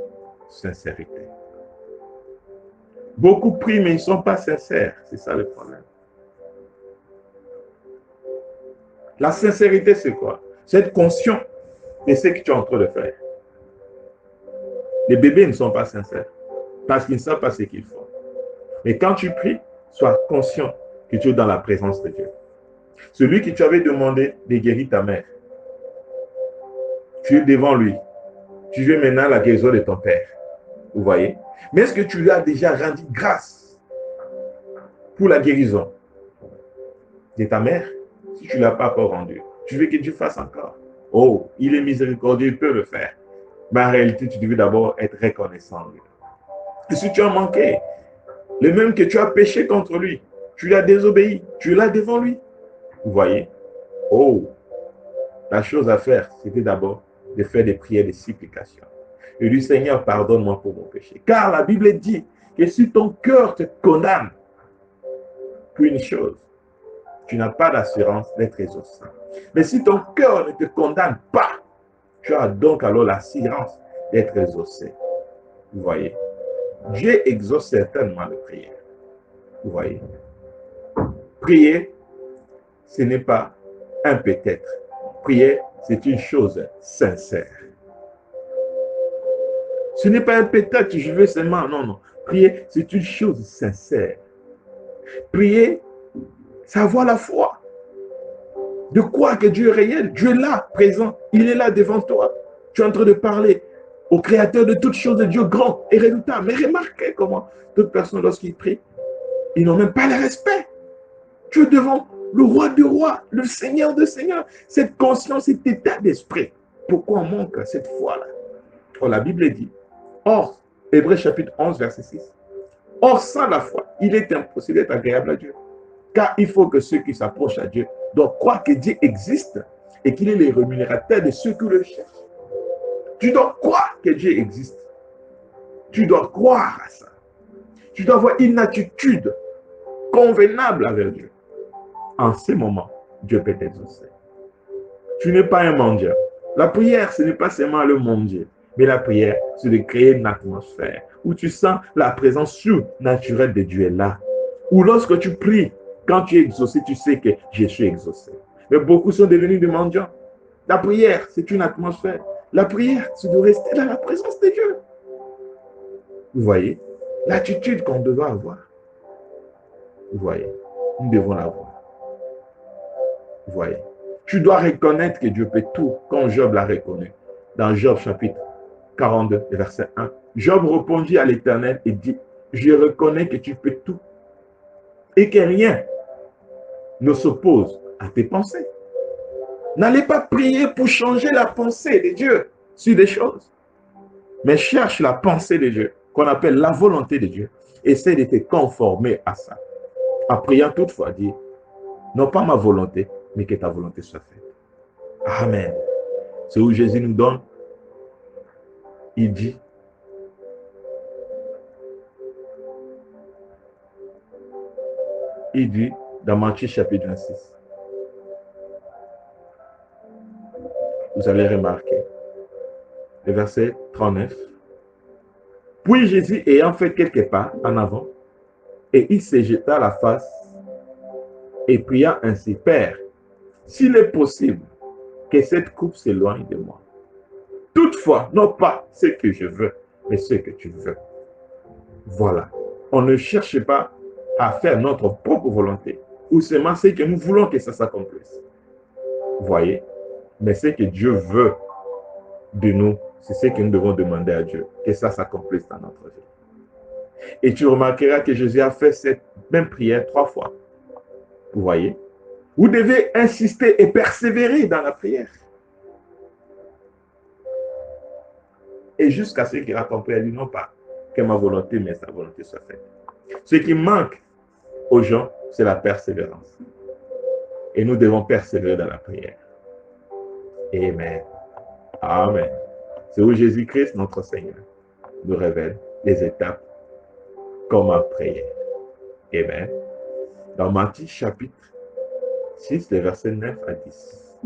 Speaker 1: sincérité. Beaucoup prient, mais ils ne sont pas sincères. C'est ça le problème. La sincérité, c'est quoi? C'est être conscient de ce que tu es en train de faire. Les bébés ne sont pas sincères parce qu'ils ne savent pas ce qu'ils font. Mais quand tu pries, sois conscient que tu es dans la présence de Dieu. Celui que tu avais demandé de guérir ta mère, tu es devant lui. Tu veux maintenant la guérison de ton père. Vous voyez? Mais est-ce que tu lui as déjà rendu grâce pour la guérison de ta mère? Si tu ne l'as pas encore rendu, tu veux que Dieu fasse encore. Oh, il est miséricordieux, il peut le faire. Mais en réalité, tu devais d'abord être reconnaissant. Et si tu as manqué, le même que tu as péché contre lui, tu lui as désobéi, tu l'as devant lui. Vous voyez? Oh, la chose à faire, c'était d'abord de faire des prières de supplication. Et du Seigneur, pardonne-moi pour mon péché. Car la Bible dit que si ton cœur te condamne pour une chose, tu n'as pas d'assurance d'être exaucé. Mais si ton cœur ne te condamne pas, tu as donc alors l'assurance d'être exaucé. Vous voyez? Dieu exauce certainement les prières. Vous voyez? Prier, ce n'est pas un peut-être. Prier, c'est une chose sincère. Ce n'est pas un peut-être, je veux seulement. Non, non. Prier, c'est une chose sincère. Prier, c'est avoir la foi. De croire que Dieu est réel. Dieu est là, présent. Il est là devant toi. Tu es en train de parler au Créateur de toutes choses, de Dieu grand et redoutable. Mais remarquez comment toute personne, lorsqu'ils prient, ils n'ont même pas le respect. Tu es devant le roi des rois, le Seigneur des seigneurs. Cette conscience, cet état d'esprit. Pourquoi on manque cette foi-là? Oh, la Bible dit. Or, Hébreux chapitre 11, verset 6. Or, sans la foi, il est impossible d'être agréable à Dieu. Car il faut que ceux qui s'approchent à Dieu doivent croire que Dieu existe et qu'il est le rémunérateur de ceux qui le cherchent. Tu dois croire que Dieu existe. Tu dois croire à ça. Tu dois avoir une attitude convenable avec Dieu. En ce moment, Dieu peut t'exaucer. Tu n'es pas un mendiant. La prière, ce n'est pas seulement le mendier, mais la prière, c'est de créer une atmosphère où tu sens la présence surnaturelle de Dieu est là. Ou lorsque tu pries, quand tu es exaucé, tu sais que je suis exaucé. Mais beaucoup sont devenus des mendiants. La prière, c'est une atmosphère. La prière, c'est de rester dans la présence de Dieu. Vous voyez, l'attitude qu'on doit avoir. Vous voyez, nous devons l'avoir. Vous voyez, tu dois reconnaître que Dieu peut tout, comme Job l'a reconnu. Dans Job chapitre 42, verset 1, Job répondit à l'Éternel et dit, je reconnais que tu peux tout et que rien ne s'oppose à tes pensées. N'allez pas prier pour changer la pensée de Dieu sur des choses, mais cherche la pensée de Dieu, qu'on appelle la volonté de Dieu. Essaie de te conformer à ça. En priant toutefois, dis, non pas ma volonté, mais que ta volonté soit faite. Amen. C'est où Jésus nous donne. Il dit, dans Matthieu chapitre 26, vous allez remarquer, le verset 39. Puis Jésus, ayant fait quelques pas en avant, et il se jeta à la face et pria ainsi, Père, s'il est possible que cette coupe s'éloigne de moi. Toutefois, non pas ce que je veux, mais ce que tu veux. Voilà. On ne cherche pas à faire notre propre volonté, ou seulement ce que nous voulons que ça s'accomplisse. Vous voyez? Mais ce que Dieu veut de nous, c'est ce que nous devons demander à Dieu, que ça s'accomplisse dans notre vie. Et tu remarqueras que Jésus a fait cette même prière 3 fois. Vous voyez? Vous devez insister et persévérer dans la prière. Et jusqu'à ce qu'il accomplisse, il dit non pas que ma volonté, mais sa volonté soit faite. Ce qui manque aux gens, c'est la persévérance. Et nous devons persévérer dans la prière. Amen. Amen. C'est où Jésus-Christ, notre Seigneur, nous révèle les étapes comment prier. Amen. Dans Matthieu chapitre 6, les versets 9 à 10.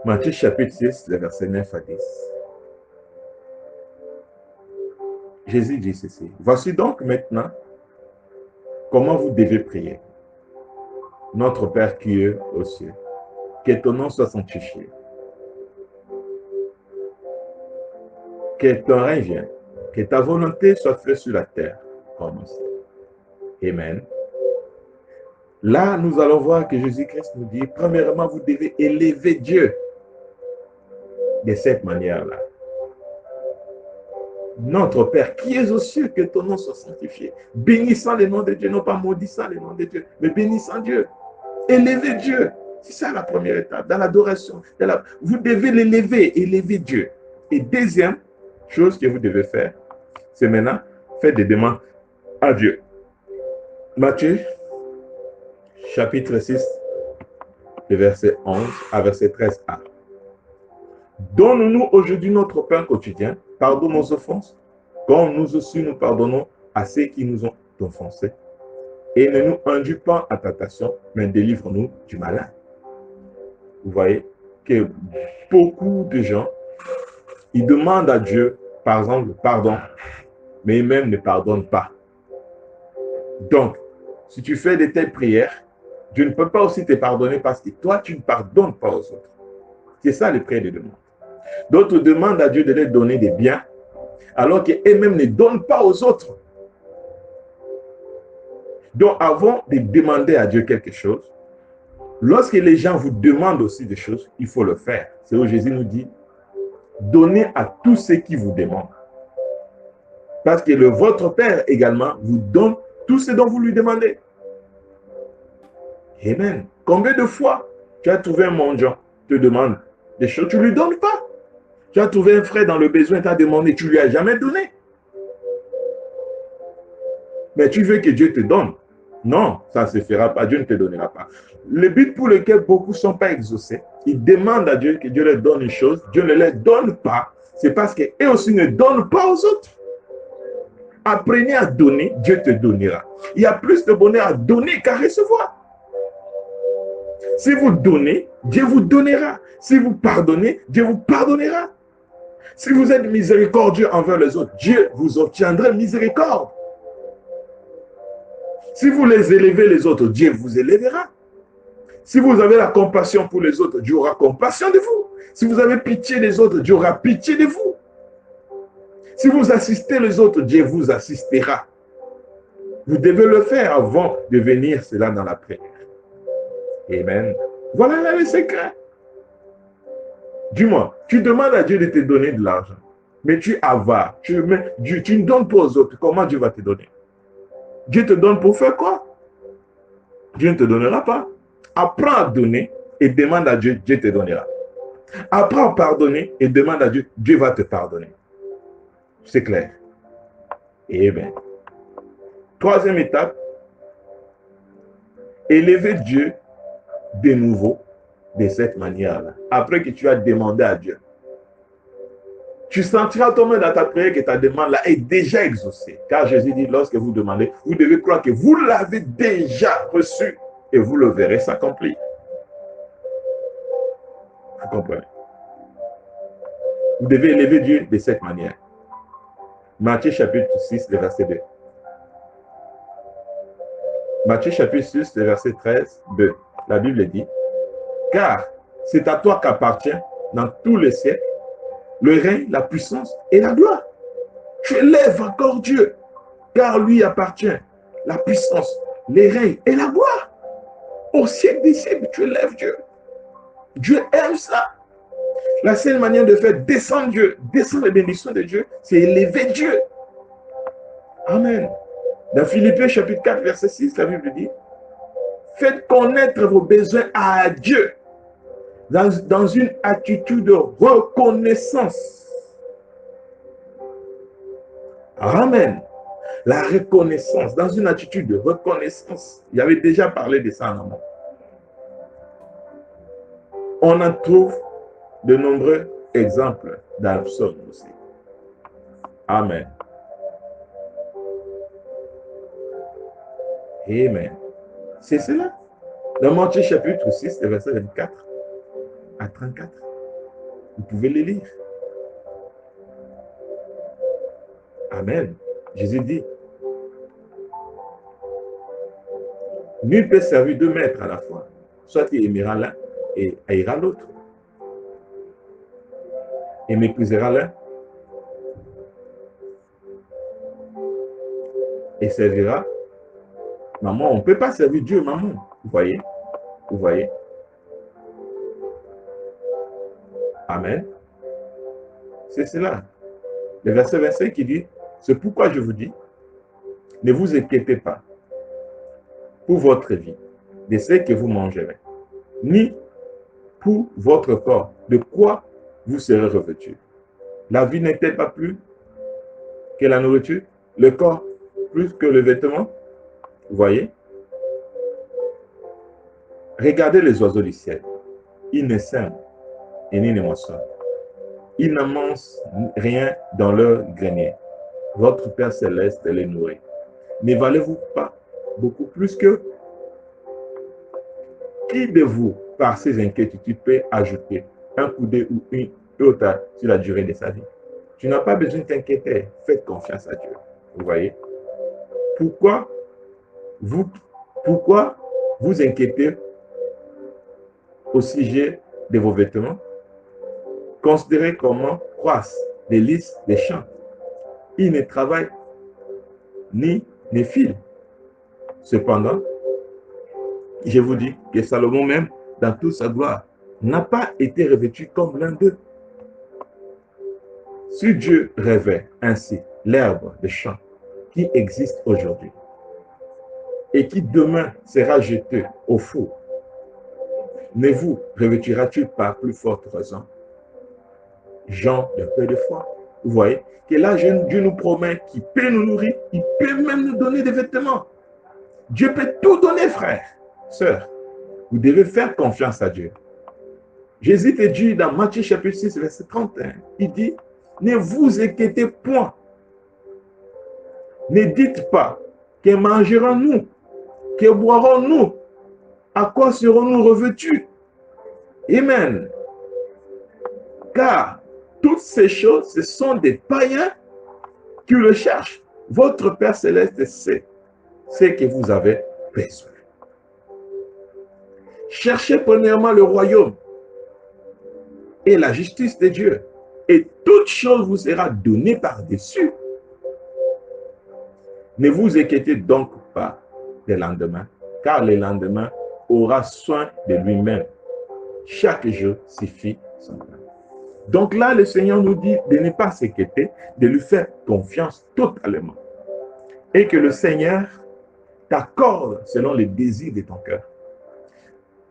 Speaker 1: Matthieu chapitre 6, le verset 9 à 10. Jésus dit ceci. Voici donc maintenant comment vous devez prier. Notre Père qui est aux cieux, que ton nom soit sanctifié, que ton règne vienne, que ta volonté soit faite sur la terre comme au ciel. Amen. Là, nous allons voir que Jésus-Christ nous dit, premièrement, vous devez élever Dieu de cette manière-là. Notre Père qui est aux cieux, que ton nom soit sanctifié. Bénissant le nom de Dieu, non pas maudissant le nom de Dieu, mais bénissant Dieu. Élevez Dieu. C'est ça la première étape, dans l'adoration. Vous devez l'élever, élever Dieu. Et deuxième chose que vous devez faire, c'est maintenant faire des demandes à Dieu. Matthieu, chapitre 6, de verset 11 à verset 13a. Donne-nous aujourd'hui notre pain quotidien, pardonne nos offenses, comme nous aussi nous pardonnons à ceux qui nous ont offensés. Et ne nous induis pas en tentation, mais délivre-nous du malin. Vous voyez que beaucoup de gens, ils demandent à Dieu, par exemple, le pardon, mais eux-mêmes ne pardonnent pas. Donc, si tu fais de telles prières, Dieu ne peut pas aussi te pardonner parce que toi, tu ne pardonnes pas aux autres. C'est ça les prières de demande. D'autres demandent à Dieu de leur donner des biens, alors qu'eux-mêmes ne donnent pas aux autres. Donc, avant de demander à Dieu quelque chose, lorsque les gens vous demandent aussi des choses, il faut le faire. C'est où Jésus nous dit, donnez à tous ceux qui vous demandent. Parce que votre Père également vous donne tout ce dont vous lui demandez. Amen. Combien de fois tu as trouvé un mendiant, te demande des choses, tu ne lui donnes pas. Tu as trouvé un frère dans le besoin, tu as demandé, tu ne lui as jamais donné. Mais tu veux que Dieu te donne. Non, ça ne se fera pas, Dieu ne te donnera pas. Le but pour lequel beaucoup ne sont pas exaucés, ils demandent à Dieu que Dieu leur donne une chose, Dieu ne leur donne pas, c'est parce qu'eux aussi ne donnent pas aux autres. Apprenez à donner, Dieu te donnera. Il y a plus de bonheur à donner qu'à recevoir. Si vous donnez, Dieu vous donnera. Si vous pardonnez, Dieu vous pardonnera. Si vous êtes miséricordieux envers les autres, Dieu vous obtiendra miséricorde. Si vous les élevez les autres, Dieu vous élèvera. Si vous avez la compassion pour les autres, Dieu aura compassion de vous. Si vous avez pitié des autres, Dieu aura pitié de vous. Si vous assistez les autres, Dieu vous assistera. Vous devez le faire avant de venir cela dans la prière. Amen. Voilà le secret. Dis-moi, tu demandes à Dieu de te donner de l'argent, mais tu avares, tu ne donnes pas aux autres. Comment Dieu va te donner? Dieu te donne pour faire quoi? Dieu ne te donnera pas. Apprends à donner et demande à Dieu, Dieu te donnera. Apprends à pardonner et demande à Dieu, Dieu va te pardonner. C'est clair. Eh bien. Troisième étape, élever Dieu de nouveau de cette manière-là. Après que tu as demandé à Dieu. Tu sentiras toi-même dans ta prière que ta demande là est déjà exaucée. Car Jésus dit, lorsque vous demandez, vous devez croire que vous l'avez déjà reçu et vous le verrez s'accomplir. Vous comprenez? Vous devez élever Dieu de cette manière. Matthieu chapitre 6, le verset 2. Matthieu chapitre 6, le verset 13, 2. La Bible dit, car c'est à toi qu'appartient dans tous les siècles le règne, la puissance et la gloire. Tu élèves encore Dieu, car lui appartient la puissance, les règnes et la gloire. Au siècle des siècles, tu élèves Dieu. Dieu aime ça. La seule manière de faire descendre Dieu, descendre les bénédictions de Dieu, c'est élever Dieu. Amen. Dans Philippiens chapitre 4, verset 6, la Bible dit, faites connaître vos besoins à Dieu dans une attitude de reconnaissance. Amen. La reconnaissance, dans une attitude de reconnaissance. Il avait déjà parlé de ça en amont. On en trouve de nombreux exemples dans le psaume aussi. Amen. Amen. C'est cela. Dans Matthieu chapitre 6, verset 24 à 34. Vous pouvez les lire. Amen. Jésus dit, nul peut servir deux maîtres à la fois. Soit il aimera l'un et haïra l'autre. Et méprisera l'un et servira maman. On ne peut pas servir Dieu, maman. Vous voyez? Vous voyez? Amen. C'est cela. Le verset 25 qui dit, c'est pourquoi je vous dis, ne vous inquiétez pas pour votre vie, de ce que vous mangerez, ni pour votre corps, de quoi vous serez revêtus. La vie n'est-elle pas plus que la nourriture, le corps plus que le vêtement? Vous voyez? Regardez les oiseaux du ciel. Ils ne sèment et ni ne moissonnent. Ils n'amassent rien dans leur grenier. Votre Père céleste les nourrit. Ne valez-vous pas beaucoup plus que qui de vous, par ses inquiétudes, peut ajouter un coup d'œil ou une autre sur la durée de sa vie? Tu n'as pas besoin de t'inquiéter. Faites confiance à Dieu. Vous voyez? Pourquoi vous inquiétez au sujet de vos vêtements? Considérez comment croissent les lys des champs. Ils ne travaillent ni ne filent. Cependant, je vous dis que Salomon même, dans toute sa gloire, n'a pas été revêtu comme l'un d'eux. Si Dieu revêt ainsi l'herbe des champs qui existe aujourd'hui et qui demain sera jeté au four, ne vous revêtira-t-il pas plus forte raison? Jean d'un peu de foi. Vous voyez que là, Dieu nous promet qu'il peut nous nourrir, il peut même nous donner des vêtements. Dieu peut tout donner, frère, sœur. Vous devez faire confiance à Dieu. Jésus te dit dans Matthieu chapitre 6, verset 31, il dit, ne vous inquiétez point. Ne dites pas, que mangerons-nous, que boirons-nous, à quoi serons-nous revêtus? Amen. Car toutes ces choses, ce sont des païens qui le cherchent. Votre Père Céleste sait ce que vous avez besoin. Cherchez premièrement le royaume et la justice de Dieu, et toute chose vous sera donnée par-dessus. Ne vous inquiétez donc pas des lendemains, car le lendemain aura soin de lui-même. Chaque jour suffit son temps. Donc là, le Seigneur nous dit de ne pas s'inquiéter, de lui faire confiance totalement. Et que le Seigneur t'accorde selon les désirs de ton cœur.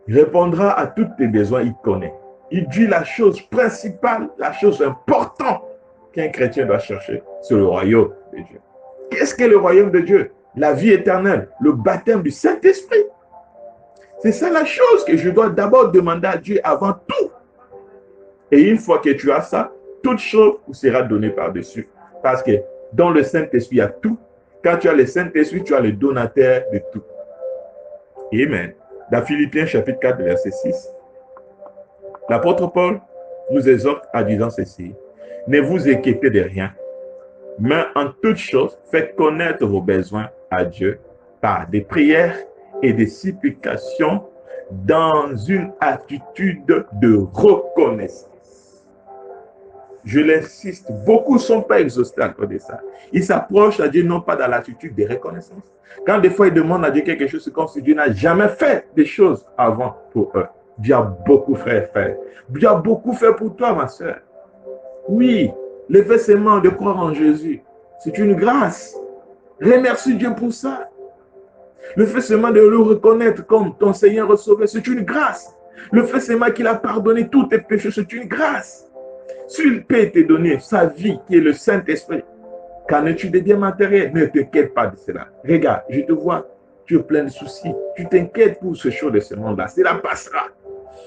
Speaker 1: Il répondra à tous tes besoins, il connaît. Il dit la chose principale, la chose importante qu'un chrétien doit chercher, c'est le royaume de Dieu. Qu'est-ce que le royaume de Dieu? La vie éternelle, le baptême du Saint-Esprit. C'est ça la chose que je dois d'abord demander à Dieu avant tout. Et une fois que tu as ça, toute chose vous sera donnée par-dessus. Parce que dans le Saint-Esprit, il y a tout. Quand tu as le Saint-Esprit, tu as le donateur de tout. Amen. Dans Philippiens chapitre 4, verset 6, l'apôtre Paul nous exhorte à disant ceci. Ne vous inquiétez de rien, mais en toute chose, faites connaître vos besoins à Dieu par des prières et des supplications dans une attitude de reconnaissance. Je l'insiste, beaucoup ne sont pas exhaustés à cause de ça. Ils s'approchent à Dieu non pas dans l'attitude de reconnaissance. Quand des fois ils demandent à Dieu quelque chose, c'est comme si Dieu n'a jamais fait des choses avant pour eux. Dieu a beaucoup fait. Dieu a beaucoup fait pour toi, ma soeur. Oui, le fait seulement de croire en Jésus, c'est une grâce. Remercie Dieu pour ça. Le fait seulement de le reconnaître comme ton Seigneur Sauveur, c'est une grâce. Le fait seulement qu'il a pardonné tous tes péchés, c'est une grâce. S'il peut te donner sa vie, qui est le Saint-Esprit, qu'en es-tu des biens matériels? Ne t'inquiète pas de cela. Regarde, je te vois, tu es plein de soucis. Tu t'inquiètes pour ce chose de ce monde-là. Cela passera.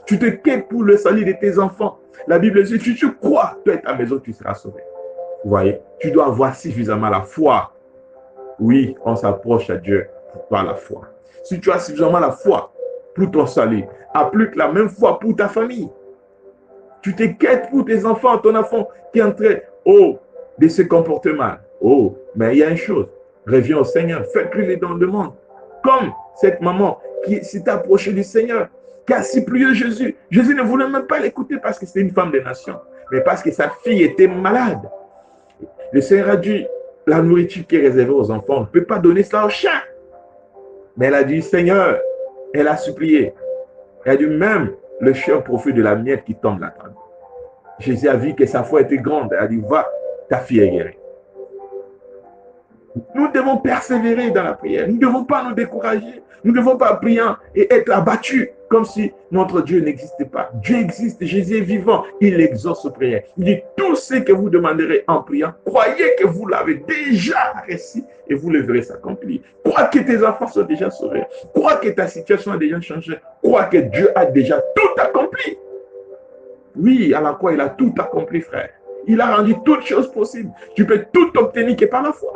Speaker 1: Tu t'inquiètes pour le salut de tes enfants. La Bible dit, si tu crois, toi et ta maison, tu seras sauvé. Vous voyez, tu dois avoir suffisamment la foi. Oui, on s'approche à Dieu par la foi. Si tu as suffisamment la foi pour ton salut, applique la même foi pour ta famille. Tu t'inquiètes pour tes enfants, ton enfant qui est en train, oh, de se comporter mal. Oh, mais il y a une chose. Reviens au Seigneur. Faites-lui les dons de monde. Comme cette maman qui s'est approchée du Seigneur, qui a supplié Jésus. Jésus ne voulait même pas l'écouter parce que c'était une femme des nations, mais parce que sa fille était malade. Le Seigneur a dit, la nourriture qui est réservée aux enfants, on ne peut pas donner ça aux chiens. Mais elle a dit, Seigneur, elle a supplié. Elle a dit, même le chien profite de la miette qui tombe là-dedans. Jésus a vu que sa foi était grande. Elle a dit, va, ta fille est guérie. Nous devons persévérer dans la prière. Nous ne devons pas nous décourager. Nous ne devons pas prier et être abattus comme si notre Dieu n'existait pas. Dieu existe, Jésus est vivant. Il exauce aux prières. Il dit, tout ce que vous demanderez en priant, croyez que vous l'avez déjà reçu et vous le verrez s'accomplir. Crois que tes enfants sont déjà sauvés. Crois que ta situation a déjà changé. Crois que Dieu a déjà tout accompli. Oui, à la croix, il a tout accompli, frère. Il a rendu toutes choses possibles. Tu peux tout obtenir que par la foi.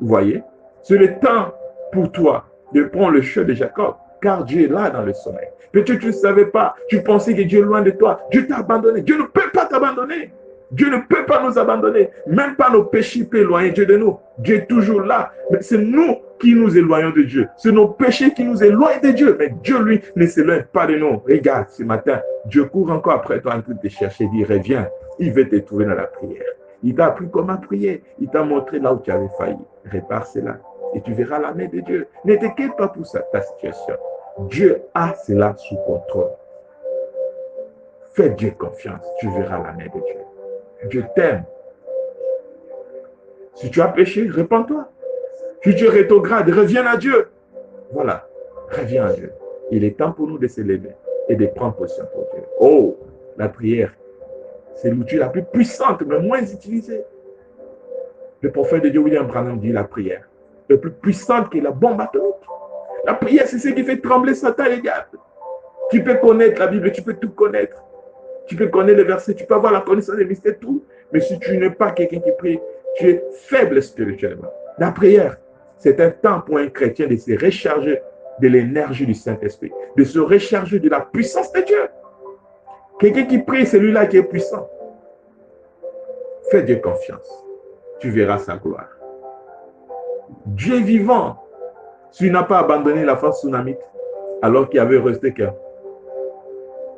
Speaker 1: Vous voyez, c'est le temps pour toi de prendre le chemin de Jacob, car Dieu est là dans le sommeil. Peut-être que tu ne savais pas, tu pensais que Dieu est loin de toi. Dieu t'a abandonné. Dieu ne peut pas t'abandonner. Dieu ne peut pas nous abandonner. Même pas nos péchés peuvent éloigner Dieu de nous. Dieu est toujours là. Mais c'est nous qui nous éloignons de Dieu. C'est nos péchés qui nous éloignent de Dieu. Mais Dieu, lui, ne s'éloigne pas de nous. Regarde, ce matin, Dieu court encore après toi en train de te chercher. Il dit, reviens. Il veut te trouver dans la prière. Il t'a appris comment prier. Il t'a montré là où tu avais failli. Répare cela. Et tu verras la main de Dieu. Ne t'inquiète pas pour ça, ta situation. Dieu a cela sous contrôle. Fais Dieu confiance. Tu verras la main de Dieu. Dieu t'aime. Si tu as péché, répands-toi. Si tu es rétrograde, reviens à Dieu. Voilà. Reviens à Dieu. Il est temps pour nous de se lever et de prendre position pour Dieu. Oh, la prière, c'est l'outil la plus puissante, mais moins utilisée. Le prophète de Dieu, William Branham, dit la prière est plus puissante que la bombe atomique. La prière, c'est ce qui fait trembler Satan et les diables. Tu peux connaître la Bible, tu peux tout connaître. Tu peux connaître les versets, tu peux avoir la connaissance des mystères, tout. Mais si tu n'es pas quelqu'un qui prie, tu es faible spirituellement. La prière, c'est un temps pour un chrétien de se recharger de l'énergie du Saint-Esprit, de se recharger de la puissance de Dieu. Quelqu'un qui prie, c'est lui-là qui est puissant. Fais Dieu confiance. Tu verras sa gloire. Dieu est vivant. Tu n'as pas abandonné la force tsunamite alors qu'il y avait resté que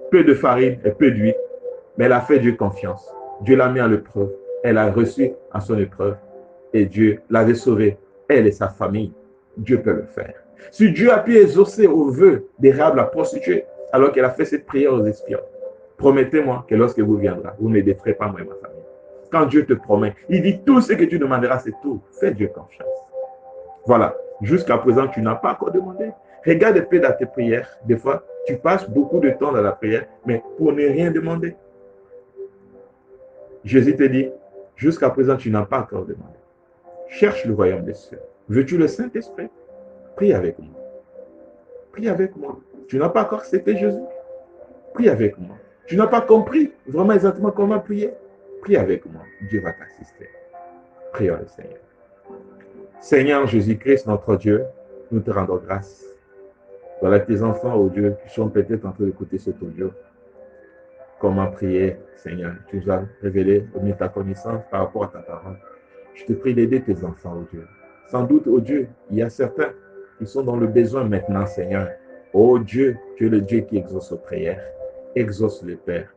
Speaker 1: peu de farine et peu d'huile, mais elle a fait Dieu confiance. Dieu l'a mis à l'épreuve. Elle a reçu à son épreuve et Dieu l'avait sauvée. Elle et sa famille. Dieu peut le faire. Si Dieu a pu exaucer au vœu d'Érable la prostituée alors qu'elle a fait cette prière aux espions, promettez-moi que lorsque vous viendrez, vous ne détruirez pas moi et ma famille. Quand Dieu te promet, il dit tout ce que tu demanderas, c'est tout. Fais Dieu confiance. Voilà. Jusqu'à présent, tu n'as pas encore demandé. Regarde un peu dans tes prières. Des fois, tu passes beaucoup de temps dans la prière, mais pour ne rien demander. Jésus te dit, jusqu'à présent, tu n'as pas encore demandé. Cherche le royaume des cieux. Veux-tu le Saint-Esprit? Prie avec moi. Prie avec moi. Tu n'as pas encore accepté Jésus? Prie avec moi. Tu n'as pas compris vraiment exactement comment prier? Prie avec moi. Dieu va t'assister. Prions le Seigneur. Seigneur Jésus-Christ, notre Dieu, nous te rendons grâce. Voilà tes enfants, oh Dieu, qui sont peut-être en train d'écouter cet audio. Comment prier, Seigneur? Tu nous as révélé, mis ta connaissance par rapport à ta parole. Je te prie d'aider tes enfants, oh Dieu. Sans doute, oh Dieu, il y a certains qui sont dans le besoin maintenant, Seigneur. Oh Dieu, tu es le Dieu qui exauce aux prières. Exauce les pères.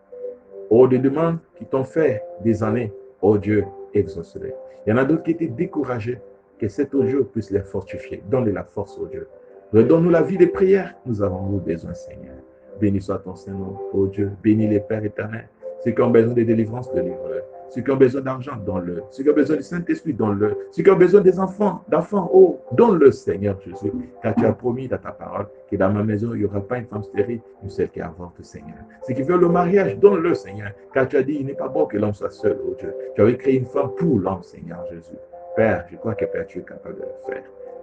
Speaker 1: Oh, des demandes qui t'ont fait des années. Oh Dieu, exauce-les. Il y en a d'autres qui étaient découragés. Que cet audio puisse les fortifier. Donne-les la force, oh Dieu. Redonne-nous la vie des prières. Nous avons besoin, Seigneur. Béni soit ton Saint-Nom, oh Dieu. Bénis les Pères éternels. Ceux qui ont besoin de délivrance, délivre-le. Ceux qui ont besoin d'argent, donne-le. Ceux qui ont besoin du Saint-Esprit, donne-le. Ceux qui ont besoin des enfants, oh, donne-le, Seigneur Jésus. Car tu as promis dans ta parole que dans ma maison, il n'y aura pas une femme stérile, une celle qui avorte, Seigneur. Ceux qui veulent le mariage, donne-le, Seigneur. Car tu as dit, il n'est pas bon que l'homme soit seul, oh Dieu. Tu avais créé une femme pour l'homme, Seigneur Jésus. Père, je crois que Père, tu es capable de le faire.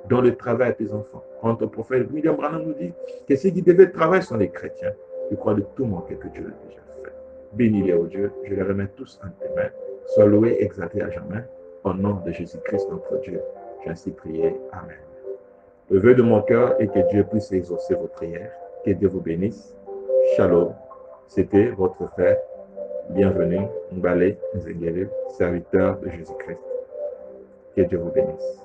Speaker 1: Dans le travail à tes enfants. Quand ton prophète William Branham nous dit que ceux qui devaient travailler sont les chrétiens. Je crois de tout mon cœur que Dieu l'a déjà fait. Bénis-les, oh Dieu. Je les remets tous en tes mains. Sois loué, exalté à jamais. Au nom de Jésus-Christ, notre Dieu. J'ai ainsi prié. Amen. Le vœu de mon cœur est que Dieu puisse exaucer vos prières. Que Dieu vous bénisse. Shalom. C'était votre frère Bienvenue, Mbalé Nzegele, serviteur de Jésus-Christ. Que Dieu vous bénisse.